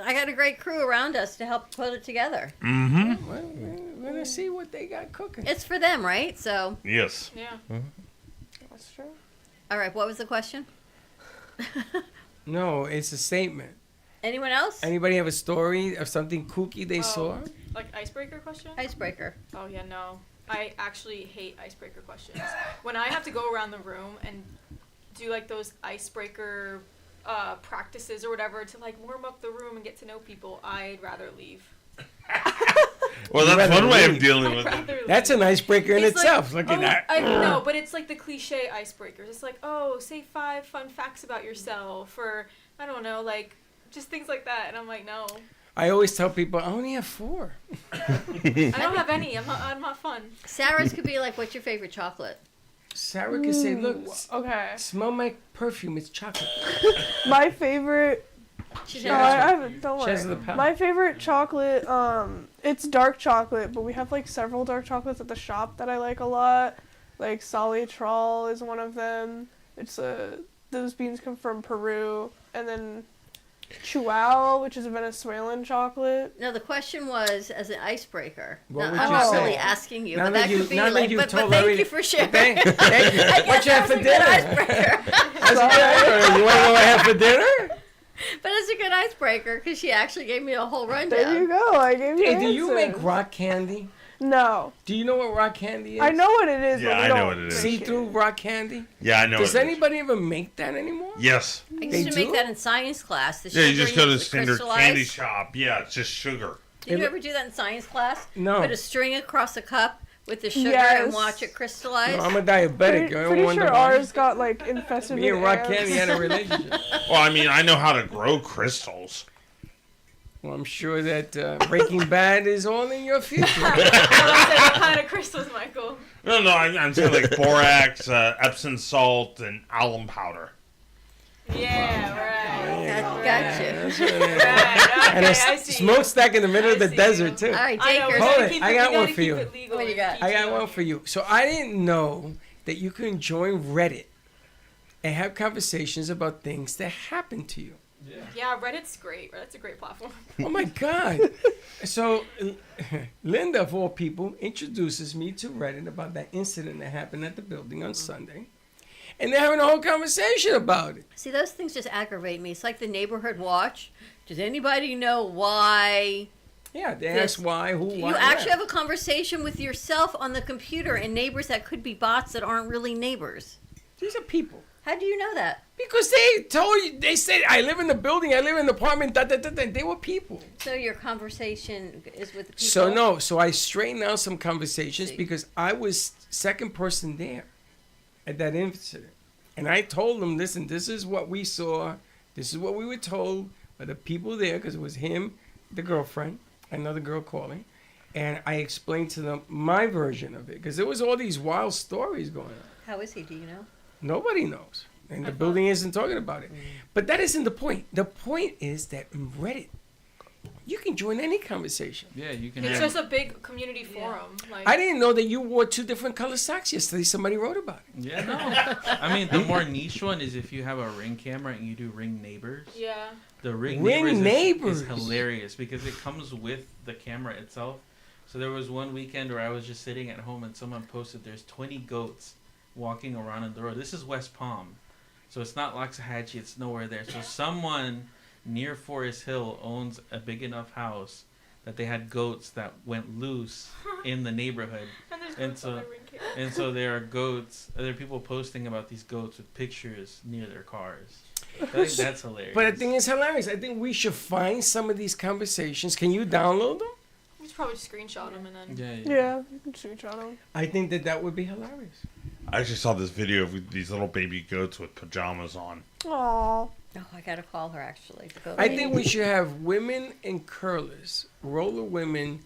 I got a great crew around us to help put it together. Mm-hmm. Well, we're gonna see what they got cooking. It's for them, right? So. Yes. Yeah. That's true. All right. What was the question? No, it's a statement. Anyone else? Anybody have a story of something kooky they saw? Like icebreaker question? Icebreaker. Oh yeah, no. I actually hate icebreaker questions. When I have to go around the room and do like those icebreaker practices or whatever to like warm up the room and get to know people, I'd rather leave. Well, You'd that's rather one way of leave. dealing with it. That's an icebreaker in It's like, itself. Look at that. I know, but it's like the cliche icebreakers. It's like, oh, say 5 fun facts about yourself, or I don't know, like just things like that. And I'm like, no, I always tell people I only have 4. I don't have any. I'm not fun. Sarah's could be like, what's your favorite chocolate? Sarah could say, "Look, Okay. smell my perfume. It's chocolate." My favorite. She's No, Yeah, I that's haven't. Don't She has worry. the power. My favorite chocolate, it's dark chocolate, but we have like several dark chocolates at the shop that I like a lot. Like Salitral is one of them. It's those beans come from Peru, and then Chuao, which is a Venezuelan chocolate. No, the question was as an icebreaker. What Now, would I'm you not say? really asking you, Now but that that you- could be now that like. you've But told thank every- you for sharing. Thank you. I What guess you have that for was a good dinner? icebreaker. You want to know what I have for dinner? But it's a good icebreaker because she actually gave me a whole rundown. There you go. I gave you. Hey, do you answers. make rock candy? No. Do you know what rock candy is? I know what it is. Yeah, but we I know don't what it is. make See-through rock candy? Yeah, I know. Does it is. anybody ever make that anymore? Yes. I used They to do? make that in science class. The Yeah, you sugar just go to in the it, standard crystallized. candy shop. Yeah, it's just sugar. Did you ever do that in science class? No. Put a string across a cup with the sugar Yes. and watch it crystallize. No, I'm a diabetic. I Pretty wonder sure why. ours got like infested Me with and rock ants. candy had a relationship. Well, I mean, I know how to grow crystals. Well, I'm sure that Breaking Bad is all in your future. What kind of crystals, Michael? No, I'm saying like borax, Epsom salt, and alum powder. Yeah, right. Gotcha. Right, And okay, a I see. smokestack in the middle of the desert, too. All right, I know, Jakers. we Hold gotta it, keep I we got gotta one keep for you. it legal What do you and got? I got PG. one for you. So I didn't know that you can join Reddit and have conversations about things that happen to you. Yeah, Reddit's great. Reddit's a great platform. Oh my God. So Linda, of all people, introduces me to Reddit about that incident that happened at the building on Sunday. And they're having a whole conversation about it. See, those things just aggravate me. It's like the neighborhood watch. Does anybody know why? Yeah, they This- ask why, who, why. You actually where. have a conversation with yourself on the computer and neighbors that could be bots that aren't really neighbors. These are people. How do you know that? Because they told you, they said, I live in the building, I live in the apartment, da, da, da, da. They were people. So your conversation is with the people? So no, so I straightened out some conversations See. because I was second person there at that incident. And I told them, listen, this is what we saw. This is what we were told by the people there, because it was him, the girlfriend, another girl calling. And I explained to them my version of it, because there was all these wild stories going on. How is he? Do you know? Nobody knows. And the building isn't talking about it. But that isn't the point. The point is that in Reddit, you can join any conversation. Yeah, you can. It's have- just a big community forum. Like, I didn't know that you wore 2 different color socks yesterday. Somebody wrote about it. Yeah, no. I mean, the more niche one is if you have a Ring camera and you do Ring Neighbors. Yeah. The Ring Ring Neighbors Neighbors. is hilarious because it comes with the camera itself. So there was one weekend where I was just sitting at home and someone posted there's 20 goats walking around on the road. This is West Palm. So it's not Loxahatchee, it's nowhere there. So someone near Forest Hill owns a big enough house that they had goats that went loose in the neighborhood. And there's And goats on so- the ring camera. And so there are goats, there are people posting about these goats with pictures near their cars. I think that's hilarious. But the thing is hilarious. I think we should find some of these conversations. Can you download them? You should probably just screenshot them and then. Yeah, you can screenshot them. I think that would be hilarious. I actually saw this video of these little baby goats with pajamas on. Aww. Oh, I gotta call her actually. To go I think we should have women and curlers, roller women,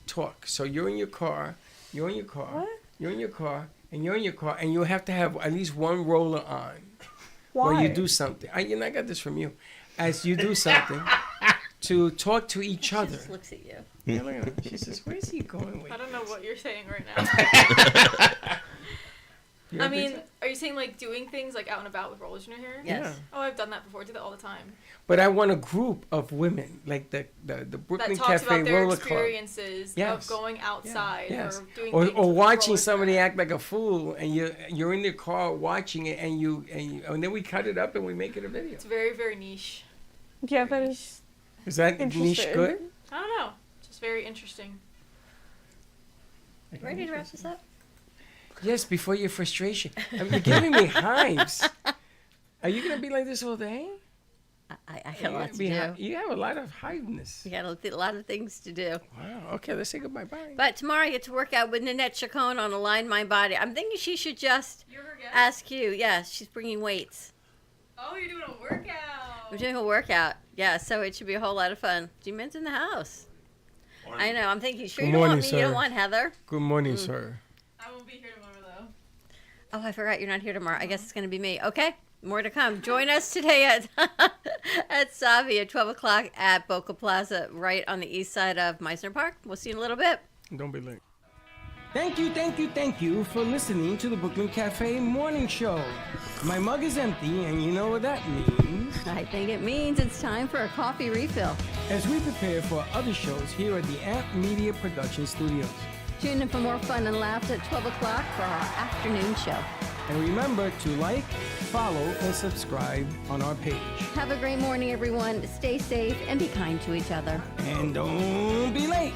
talk. So you're in your car, you're in your car, What? you're in your car, and you're in your car, and you'll have to have at least one roller on. Why? Or you do something. I got this from you. As you do something to talk to each She other. just looks at you. Yeah, look at her. She says, "Where's he going with?" I don't know what you're saying right now. You I ever mean, think so? are you saying like doing things like out and about with rollers in your hair? Yes. Yeah. Oh, I've done that before. I do that all the time. But I want a group of women, like the Brooklyn That talks Cafe about their Roller Club. experiences Yes. of going outside Yes. or doing Or things with watching rollers somebody around. act like a fool, and you're in the car watching it, and then we cut it up and we make it a video. It's very, very niche. Yeah, that is Is that niche interesting. good? I don't know. It's just very interesting. Ready to wrap this up? Yes, before your frustration. You're giving me hives. Are you gonna be like this all day? I got a lot to do. You have a lot of hiveness. You got a lot of things to do. Wow. Okay, let's say goodbye. Bye. But tomorrow I get to work out with Nanette Chacon on Align My Body. I'm thinking she should just You're her guest? ask you. Yeah, she's bringing weights. Oh, you're doing a workout. We're doing a workout. Yeah, so it should be a whole lot of fun. G-Man's in the house. I know. I'm thinking, sure Good you don't want morning, me. You don't sir. want Heather. Good morning, sir. I won't be here tomorrow though. Oh, I forgot you're not here tomorrow. I guess it's going to be me. Okay, more to come. Join us today at at Savi at 12 o'clock at Boca Plaza, right on the east side of Meisner Park. We'll see you in a little bit. Don't be late. Thank you for listening to the Brooklyn Cafe Morning Show. My mug is empty, and you know what that means. I think it means it's time for a coffee refill. As we prepare for other shows here at the Amp Media Production Studios. Tune in for more fun and laughs at 12 o'clock for our afternoon show. And remember to like, follow, and subscribe on our page. Have a great morning, everyone. Stay safe and be kind to each other. And don't be late.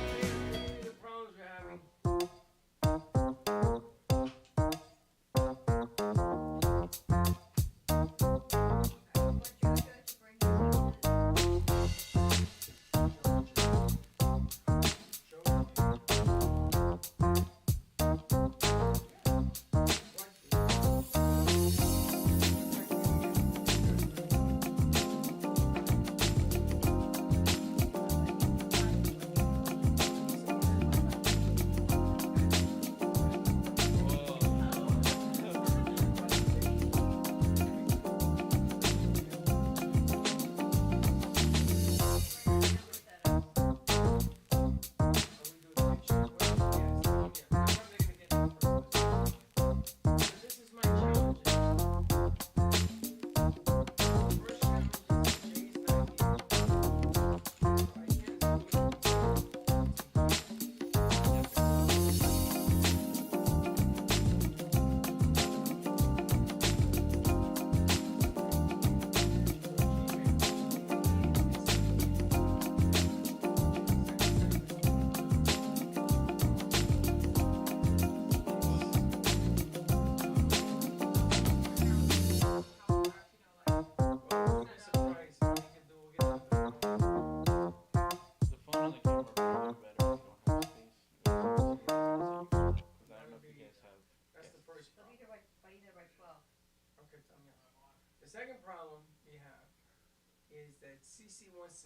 The second problem we have is that CC wants